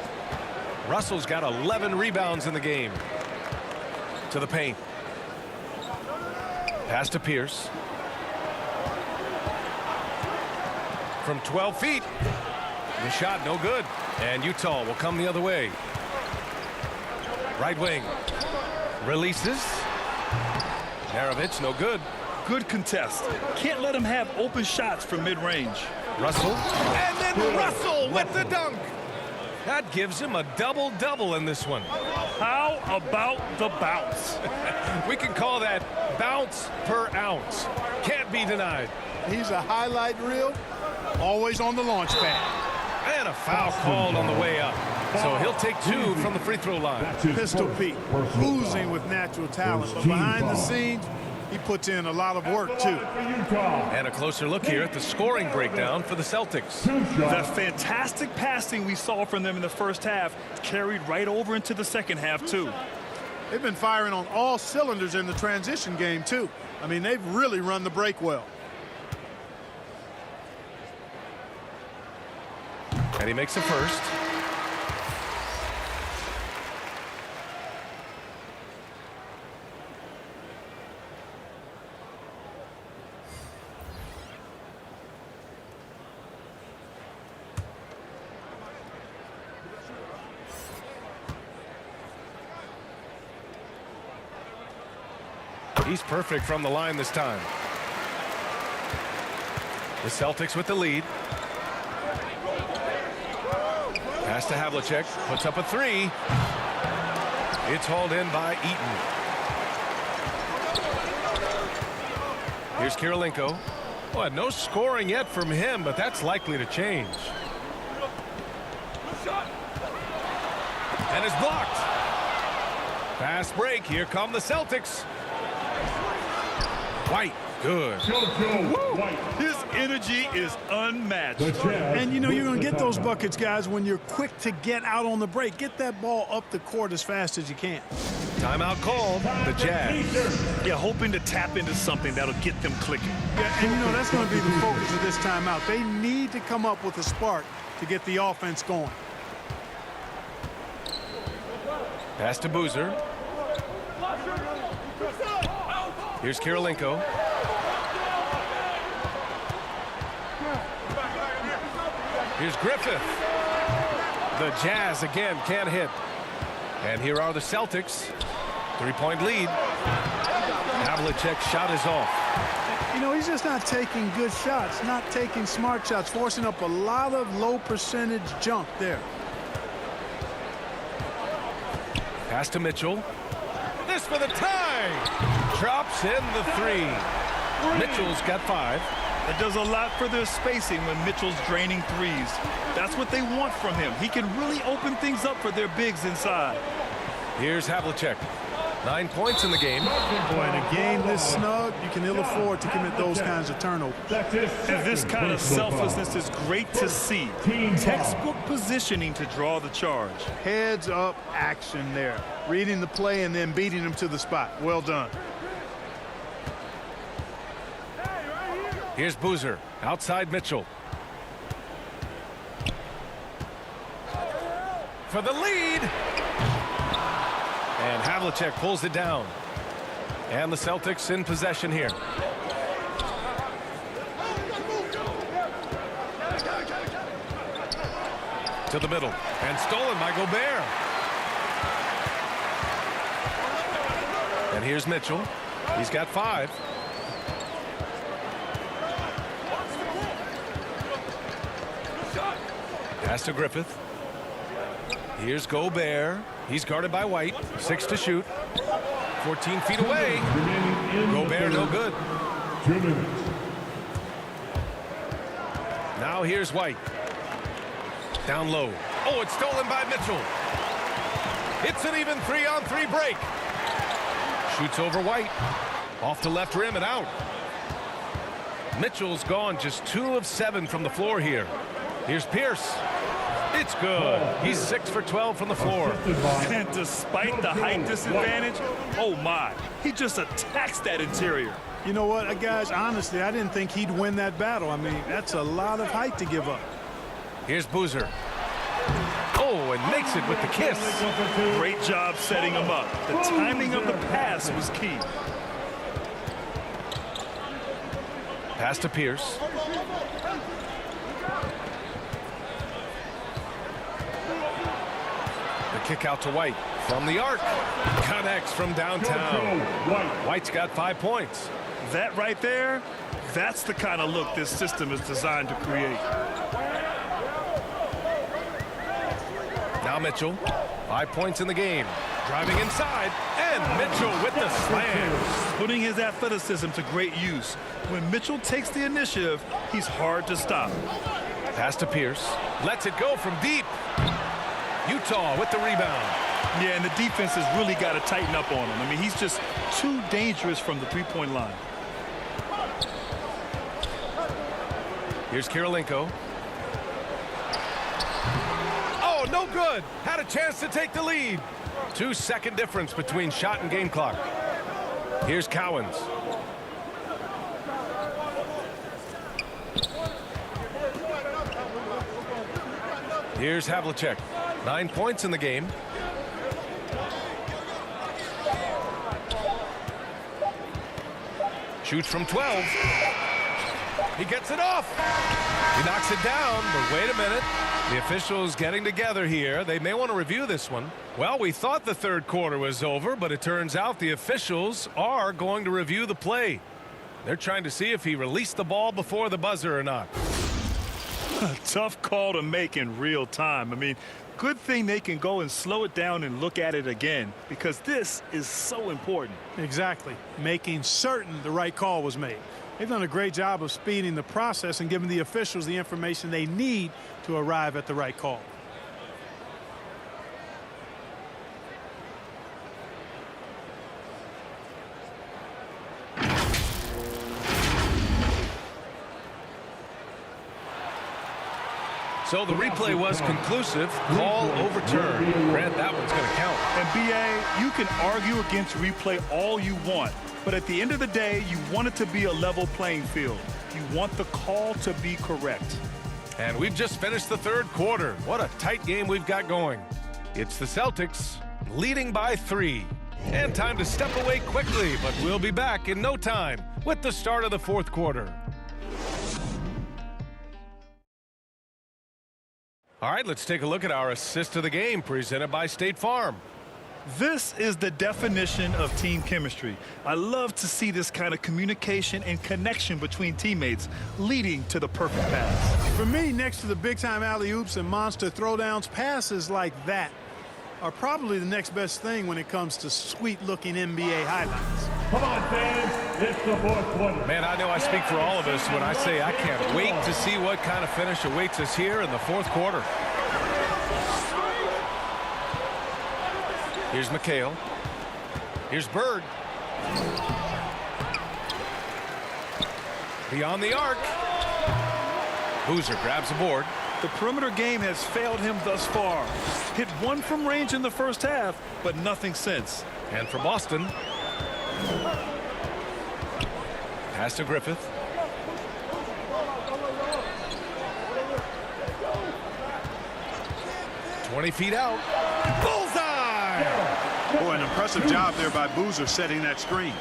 Russell's got 11 rebounds in the game. To the paint. Pass to Pierce. From 12 feet. The shot no good. And Utah will come the other way. Right wing. Releases. Maravich, no good. Good contest. Can't let him have open shots from mid-range. Russell. And then Russell with the dunk. That gives him a double-double in this one. How about the bounce? We can call that bounce per ounce. Can't be denied. He's a highlight reel, always on the launch pad. And a foul called on the way up. So he'll take 2 from the free throw line. Pistol Pete, oozing with natural talent, but behind the scenes, he puts in a lot of work, too. And a closer look here at the scoring breakdown for the Celtics. The fantastic passing we saw from them in the first half carried right over into the second half, too. They've been firing on all cylinders in the transition game, too. I mean, they've really run the break well. And he makes a first. He's perfect from the line this time. The Celtics with the lead. Pass to Havlicek. Puts up a 3. It's hauled in by Eaton. Here's Kirilenko. Well, no scoring yet from him, but that's likely to change. And it's blocked. Fast break. Here come the Celtics. White, good. His energy is unmatched. And, you know, you're going to get those buckets, guys, when you're quick to get out on the break. Get that ball up the court as fast as you can. Timeout called. The Jazz. Yeah, hoping to tap into something that'll get them clicking. Yeah, and, you know, that's going to be the focus of this timeout. They need to come up with a spark to get the offense going. Pass to Boozer. Here's Kirilenko. Here's Griffith. The Jazz again can't hit. And here are the Celtics. 3-point lead. Havlicek's shot is off. You know, he's just not taking good shots, not taking smart shots, forcing up a lot of low percentage junk there. Pass to Mitchell. This for the tie. Drops in the 3. Mitchell's got 5. It does a lot for their spacing when Mitchell's draining threes. That's what they want from him. He can really open things up for their bigs inside. Here's Havlicek. 9 points in the game. Boy, in a game this snug, you can ill afford to commit those kinds of turnovers. And this kind of selflessness is great to see. Textbook positioning to draw the charge. Heads up action there. Reading the play and then beating them to the spot. Well done. Here's Boozer. Outside Mitchell. For the lead. And Havlicek pulls it down. And the Celtics in possession here. To the middle. And stolen by Gobert. And here's Mitchell. He's got 5. Pass to Griffith. Here's Gobert. He's guarded by White. 6 to shoot. 14 feet away. Gobert no good. 2 minutes. Now here's White. Down low. Oh, it's stolen by Mitchell. It's an even 3-on-3 break. Shoots over White. Off the left rim and out. Mitchell's gone just 2 of 7 from the floor here. Here's Pierce. It's good. He's 6 for 12 from the floor. And despite the height disadvantage, oh my, he just attacks that interior. You know what, guys, honestly, I didn't think he'd win that battle. I mean, that's a lot of height to give up. Here's Boozer. Oh, and makes it with the kiss. Great job setting him up. The timing of the pass was key. Pass to Pierce. The kick out to White from the arc. Connects from downtown. White's got 5 points. That right there, that's the kind of look this system is designed to create. Now Mitchell, 5 points in the game. Driving inside, and Mitchell with the slam. Putting his athleticism to great use. When Mitchell takes the initiative, he's hard to stop. Pass to Pierce. Lets it go from deep. Utah with the rebound. Yeah, and the defense has really got to tighten up on him. I mean, he's just too dangerous from the three-point line. Here's Kirilenko. Oh, no good. Had a chance to take the lead. 2-second difference between shot and game clock. Here's Cowens. Here's Havlicek. 9 points in the game. Shoots from 12. He gets it off. He knocks it down, but wait a minute. The officials getting together here. They may want to review this one. Well, we thought the third quarter was over, but it turns out the officials are going to review the play. They're trying to see if he released the ball before the buzzer or not. A tough call to make in real time. I mean, good thing they can go and slow it down and look at it again, because this is so important. Exactly. Making certain the right call was made. They've done a great job of speeding the process and giving the officials the information they need to arrive at the right call. So the replay was conclusive. Call overturned. Grant, that one's going to count. And B.A., you can argue against replay all you want, but at the end of the day, you want it to be a level playing field. You want the call to be correct. And we've just finished the third quarter. What a tight game we've got going. It's the Celtics leading by 3. And time to step away quickly, but we'll be back in no time with the start of the fourth quarter. All right, let's take a look at our assist of the game presented by State Farm. This is the definition of team chemistry. I love to see this kind of communication and connection between teammates leading to the perfect pass. For me, next to the big-time alley-oops and monster throwdowns, passes like that are probably the next best thing when it comes to sweet-looking NBA highlights. Come on, fans. It's the fourth quarter. Man, I know I speak for all of us when I say I can't wait to see what kind of finish awaits us here in the fourth quarter. Here's McHale. Here's Bird. Beyond the arc. Boozer grabs a board. The perimeter game has failed him thus far. Hit one from range in the first half, but nothing since. And for Boston. Pass to Griffith. "20 feet out. Bullseye! Boy, an impressive job there by Boozer setting that screen.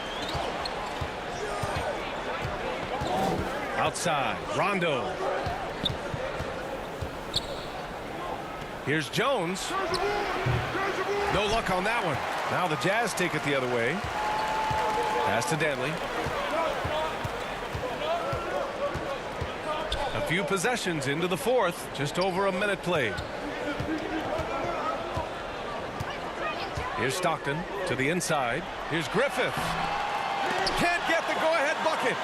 Outside, Rondo. Here's Jones. No luck on that one. Now the Jazz take it the other way. Pass to Danley. A few possessions into the fourth. Just over a minute played. Here's Stockton to the inside. Here's Griffith. Can't get the go-ahead bucket.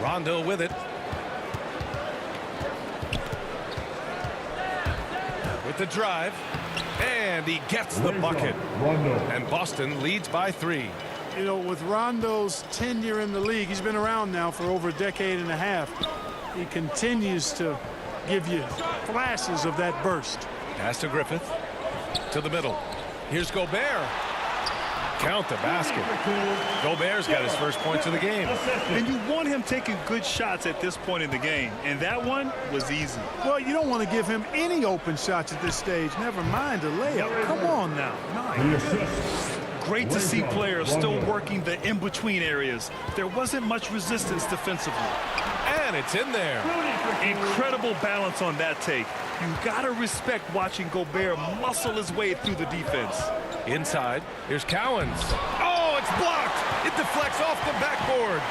Rondo with it. With the drive. And he gets the bucket. And Boston leads by 3. You know, with Rondo's tenure in the league, he's been around now for over a decade and a half. He continues to give you flashes of that burst. Pass to Griffith. To the middle. Here's Gobert. Count the basket. Gobert's got his first points of the game. And you want him taking good shots at this point in the game, and that one was easy. Well, you don't want to give him any open shots at this stage, never mind a layup. Come on now. Nice. Great to see players still working the in-between areas. There wasn't much resistance defensively. And it's in there. Incredible balance on that take. You gotta respect watching Gobert muscle his way through the defense. Inside, here's Cowens. Oh, it's blocked. It deflects off the backboard.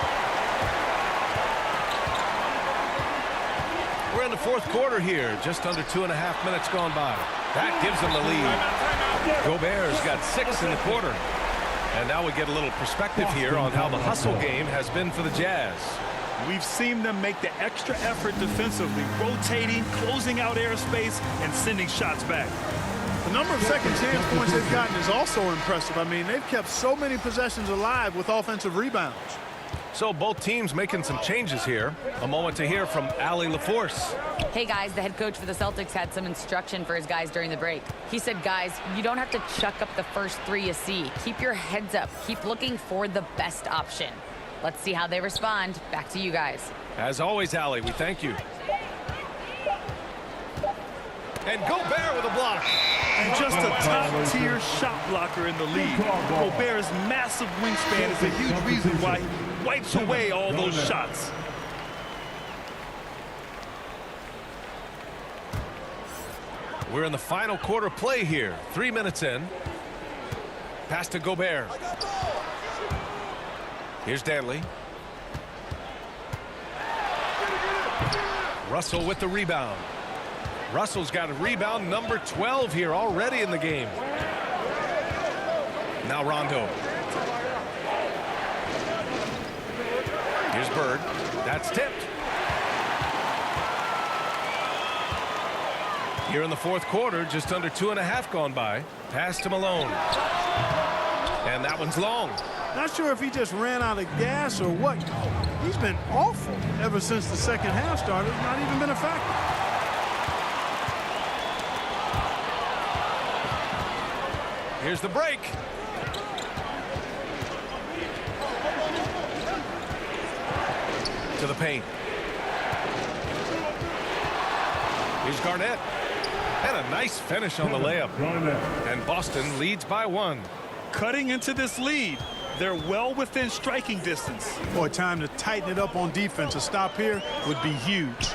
We're in the fourth quarter here, just under 2.5 minutes gone by. That gives them the lead. Gobert's got 6 in the quarter. And now we get a little perspective here on how the hustle game has been for the Jazz. We've seen them make the extra effort defensively, rotating, closing out airspace, and sending shots back. The number of second chance points they've gotten is also impressive. I mean, they've kept so many possessions alive with offensive rebounds. So both teams making some changes here. A moment to hear from Allie LaForce. Hey guys, the head coach for the Celtics had some instruction for his guys during the break. He said, guys, you don't have to chuck up the first 3 you see. Keep your heads up. Keep looking for the best option. Let's see how they respond. Back to you guys. As always, Allie, we thank you. And Gobert with a block. And just a top-tier shot blocker in the league. Gobert's massive wingspan is a huge reason why he wipes away all those shots. We're in the final quarter play here. 3 minutes in. Pass to Gobert. Here's Danley. Russell with the rebound. Russell's got a rebound number 12 here already in the game. Now Rondo. Here's Bird. That's tipped. Here in the fourth quarter, just under 2.5 gone by. Pass to Malone. And that one's long. Not sure if he just ran out of gas or what. He's been awful ever since the second half started. Not even been a factor. Here's the break. To the paint. Here's Garnett. And a nice finish on the layup. And Boston leads by 1. Cutting into this lead. They're well within striking distance. Boy, time to tighten it up on defense. A stop here would be huge.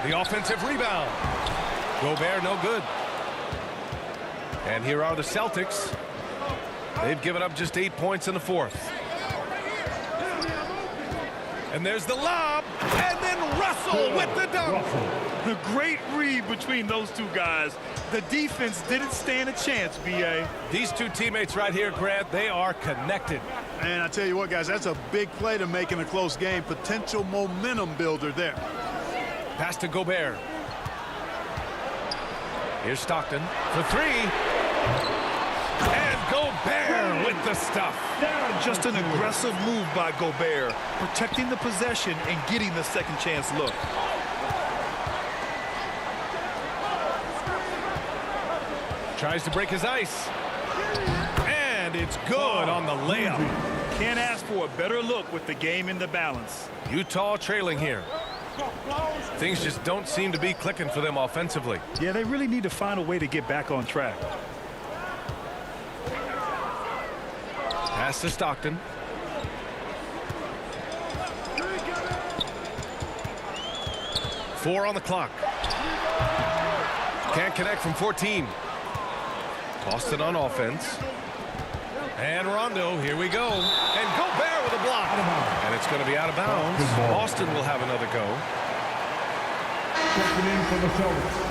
The offensive rebound. Gobert no good. And here are the Celtics. They've given up just 8 points in the fourth. And there's the lob. And then Russell with the dunk. The great read between those two guys. The defense didn't stand a chance, B.A. These two teammates right here, Grant, they are connected. And I tell you what, guys, that's a big play to make in a close game. Potential momentum builder there. Pass to Gobert. Here's Stockton for 3. And Gobert with the stuff. Just an aggressive move by Gobert, protecting the possession and getting the second chance look. Tries to break his ice. And it's good on the layup. Can't ask for a better look with the game in the balance. Utah trailing here. Things just don't seem to be clicking for them offensively. Yeah, they really need to find a way to get back on track. Pass to Stockton. Four on the clock. Can't connect from 14. Boston on offense. And Rondo, here we go. And Gobert with a block. And it's going to be out of bounds. Boston will have another go. Checking in for the Celtics.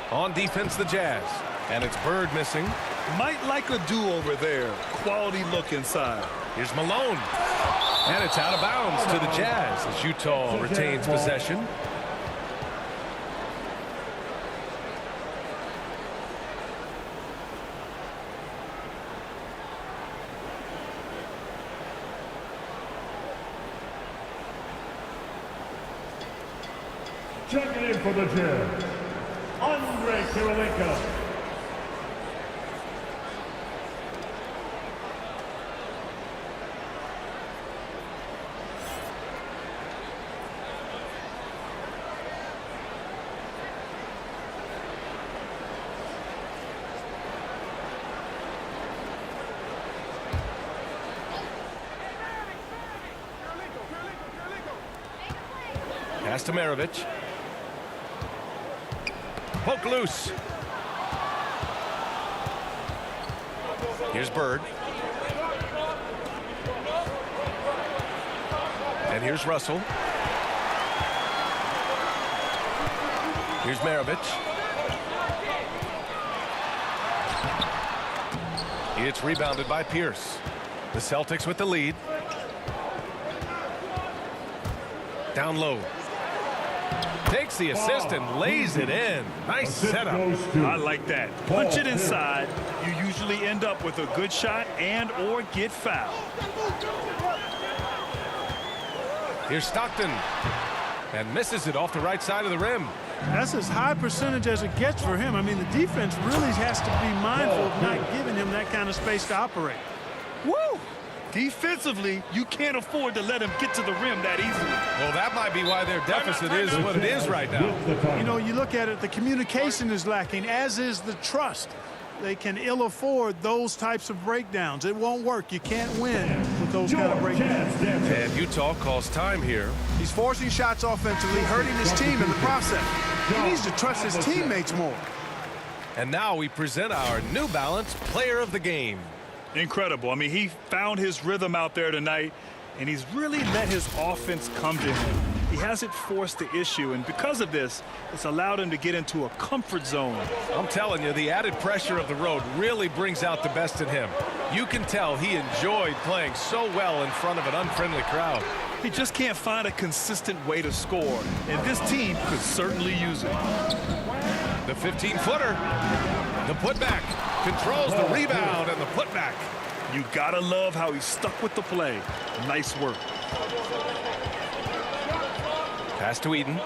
On defense, the Jazz. And it's Bird missing. Might like a do-over there. Quality look inside. Here's Malone. And it's out of bounds to the Jazz as Utah retains possession. Checking in for the Jazz, Andre Kirilenko. Pass to Maravich. Poke loose. Here's Bird. And here's Russell. Here's Maravich. It's rebounded by Pierce. The Celtics with the lead. Down low. Takes the assist and lays it in. Nice setup. I like that. Punch it inside. You usually end up with a good shot and or get fouled. Here's Stockton. And misses it off the right side of the rim. That's as high percentage as it gets for him. I mean, the defense really has to be mindful of not giving him that kind of space to operate. Woo! Defensively, you can't afford to let him get to the rim that easily. Well, that might be why their deficit is what it is right now. You know, you look at it, the communication is lacking, as is the trust. They can ill afford those types of breakdowns. It won't work. You can't win with those kind of breakdowns. And Utah calls time here. He's forcing shots offensively, hurting his team in the process. He needs to trust his teammates more. And now we present our New Balance Player of the Game. Incredible. I mean, he found his rhythm out there tonight, and he's really let his offense come to him. He hasn't forced the issue, and because of this, it's allowed him to get into a comfort zone. I'm telling you, the added pressure of the road really brings out the best in him. You can tell he enjoyed playing so well in front of an unfriendly crowd. He just can't find a consistent way to score, and this team could certainly use it. The 15-footer. The putback. Controls the rebound and the putback. You gotta love how he stuck with the play. Nice work. Pass to Eden.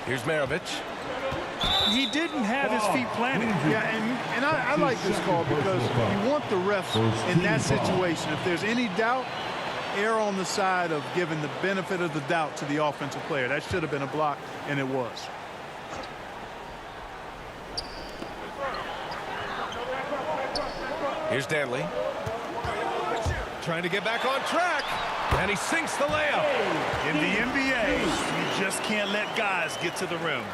Here's Maravich. He didn't have his feet planted. Yeah, and I like this call because you want the refs in that situation. If there's any doubt, err on the side of giving the benefit of the doubt to the offensive player. That should have been a block, and it was. Here's Danley. Trying to get back on track. And he sinks the layup. In the NBA, you just can't let guys get to the rim.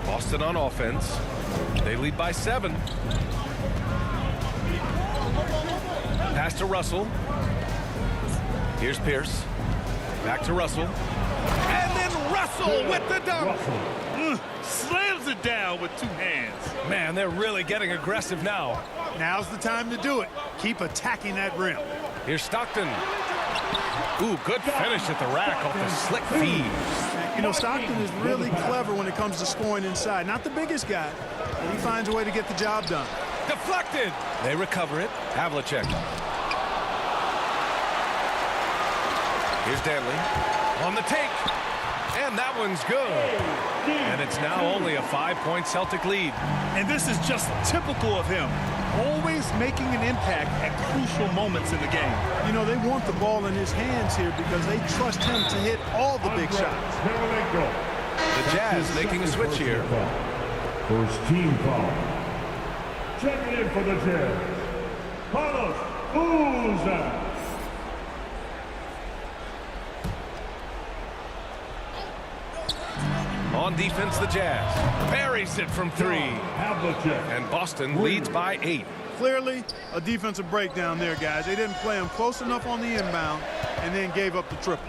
Boston on offense. They lead by 7. Pass to Russell. Here's Pierce. Back to Russell. And then Russell with the dunk. Slams it down with 2 hands. Man, they're really getting aggressive now. Now's the time to do it. Keep attacking that rim. Here's Stockton. Ooh, good finish at the rack off the slick feed. You know, Stockton is really clever when it comes to scoring inside. Not the biggest guy, but he finds a way to get the job done. Deflected. They recover it. Havlicek. Here's Danley. On the take. And that one's good. And it's now only a 5-point Celtic lead. And this is just typical of him. Always making an impact at crucial moments in the game. You know, they want the ball in his hands here because they trust him to hit all the big shots. The Jazz making a switch here. First team foul. Checking in for the Jazz, Carlos Boozer. On defense, the Jazz buries it from 3. And Boston leads by 8. Clearly, a defensive breakdown there, guys. They didn't play him close enough on the inbound and then gave up the triple.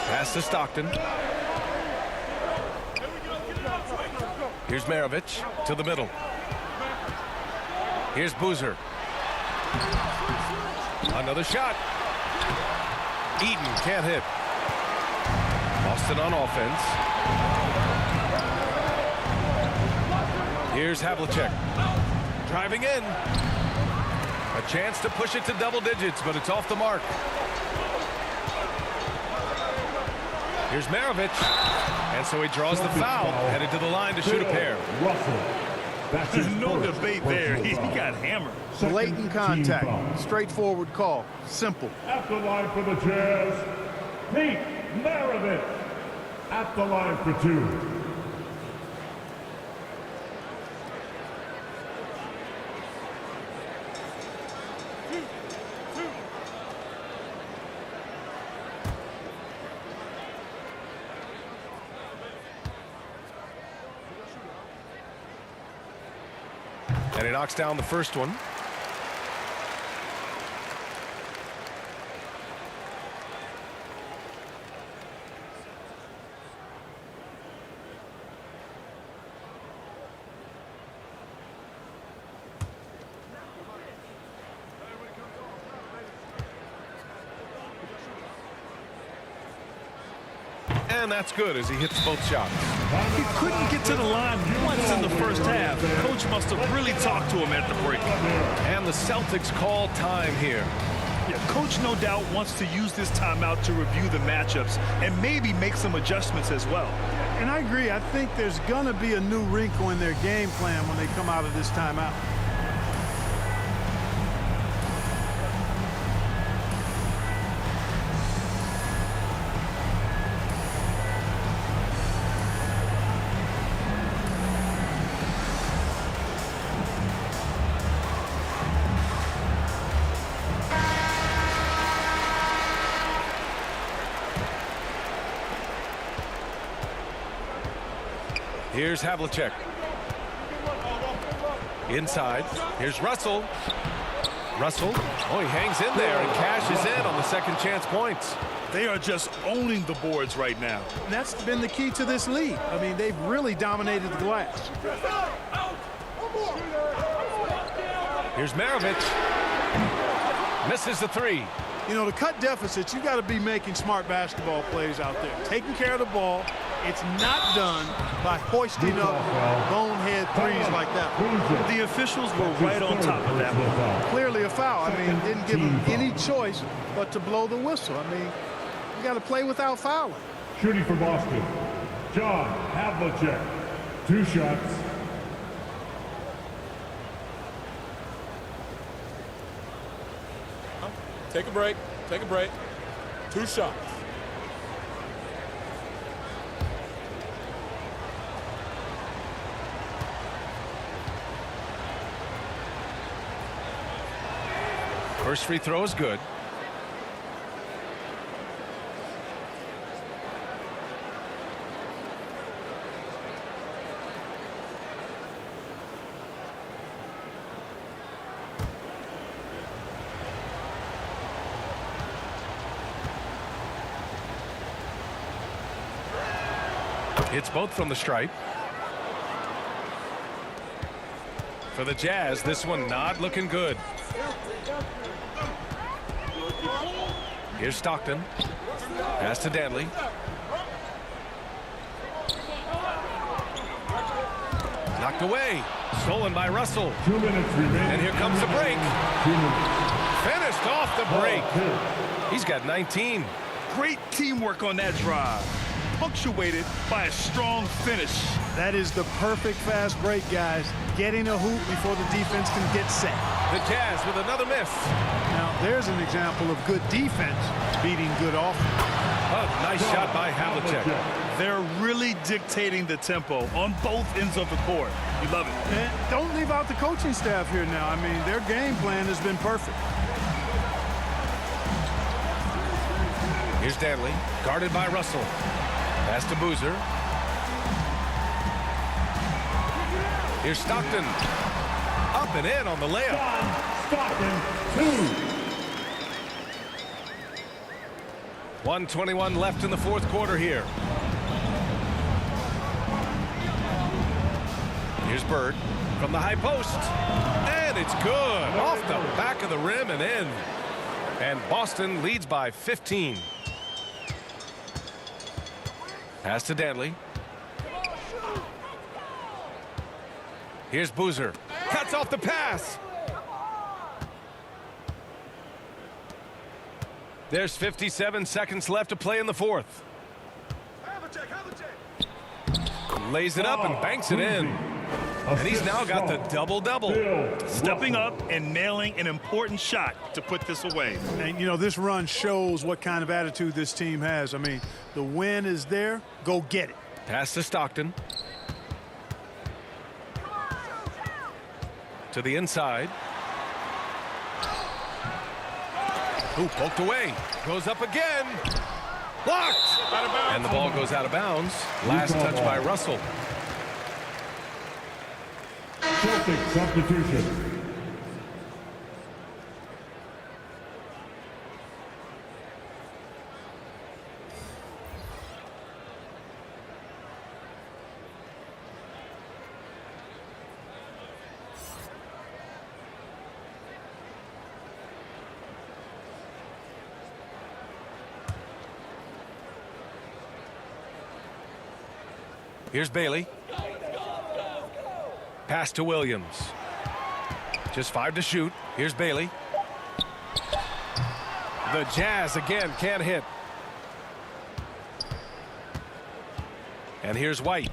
Pass to Stockton. Here's Maravich to the middle. Here's Boozer. Another shot. Eaton can't hit. Boston on offense. Here's Havlicek. Driving in. A chance to push it to double digits, but it's off the mark. Here's Maravich. And so he draws the foul, headed to the line to shoot a pair. There's no debate there. He got hammered. Blatant contact. Straightforward call. Simple. At the line for the Jazz, Pete Maravich. At the line for 2. And he knocks down the first one. And that's good as he hits both shots. He couldn't get to the line once in the first half. Coach must have really talked to him at the break. And the Celtics call time here. Yeah, Coach no doubt wants to use this timeout to review the matchups and maybe make some adjustments as well. And I agree. I think there's going to be a new wrinkle in their game plan when they come out of this timeout. Here's Havlicek. Inside. Here's Russell. Russell. Oh, he hangs in there and cashes in on the second chance points. They are just owning the boards right now. And that's been the key to this lead. I mean, they've really dominated the glass. Here's Maravich. Misses the three. You know, to cut deficits, you got to be making smart basketball plays out there. Taking care of the ball. It's not done by hoisting up bonehead threes like that. The officials were right on top of that one. Clearly a foul. I mean, didn't give him any choice but to blow the whistle. I mean, you got to play without fouling. Shooting for Boston, John Havlicek. 2 shots. Take a break. Take a break. 2 shots. First free throw is good. Hits both from the stripe. For the Jazz, this one not looking good. Here's Stockton. Pass to Danley. Knocked away. Stolen by Russell. 2 minutes remaining. And here comes the break. Finished off the break. He's got 19. Great teamwork on that drive, punctuated by a strong finish. That is the perfect fast break, guys. Getting a hoop before the defense can get set. The Jazz with another miss. Now, there's an example of good defense beating good offense. Oh, nice shot by Havlicek. They're really dictating the tempo on both ends of the court. You love it. And don't leave out the coaching staff here now. I mean, their game plan has been perfect. Here's Danley, guarded by Russell. Pass to Boozer. Here's Stockton. Up and in on the layup. Stockton, 2. 1:21 left in the fourth quarter here. Bird from the high post. And it's good. Off the back of the rim and in. And Boston leads by 15. Pass to Dantley. Here's Boozer. Cuts off the pass. There's 57 seconds left to play in the fourth. Lays it up and banks it in. And he's now got the double-double. Stepping up and nailing an important shot to put this away. And, you know, this run shows what kind of attitude this team has. I mean, the win is there. Go get it. Pass to Stockton. To the inside. Ooh, poked away. Goes up again. Blocked. And the ball goes out of bounds. Last touch by Russell. Celtics substitution. Here's Bailey. Pass to Williams. Just 5 to shoot. Here's Bailey. The Jazz again can't hit. And here's White.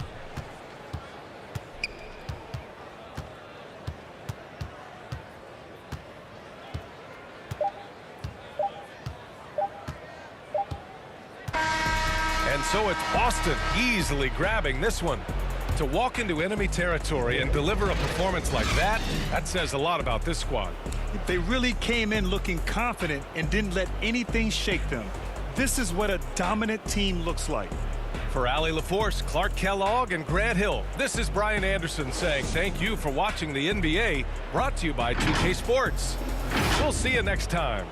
And so it's Boston easily grabbing this one. To walk into enemy territory and deliver a performance like that, that says a lot about this squad. They really came in looking confident and didn't let anything shake them. This is what a dominant team looks like. For Allie LaForce, Clark Kellogg, and Grant Hill, this is Brian Anderson saying thank you for watching the NBA, brought to you by 2K Sports. We'll see you next time.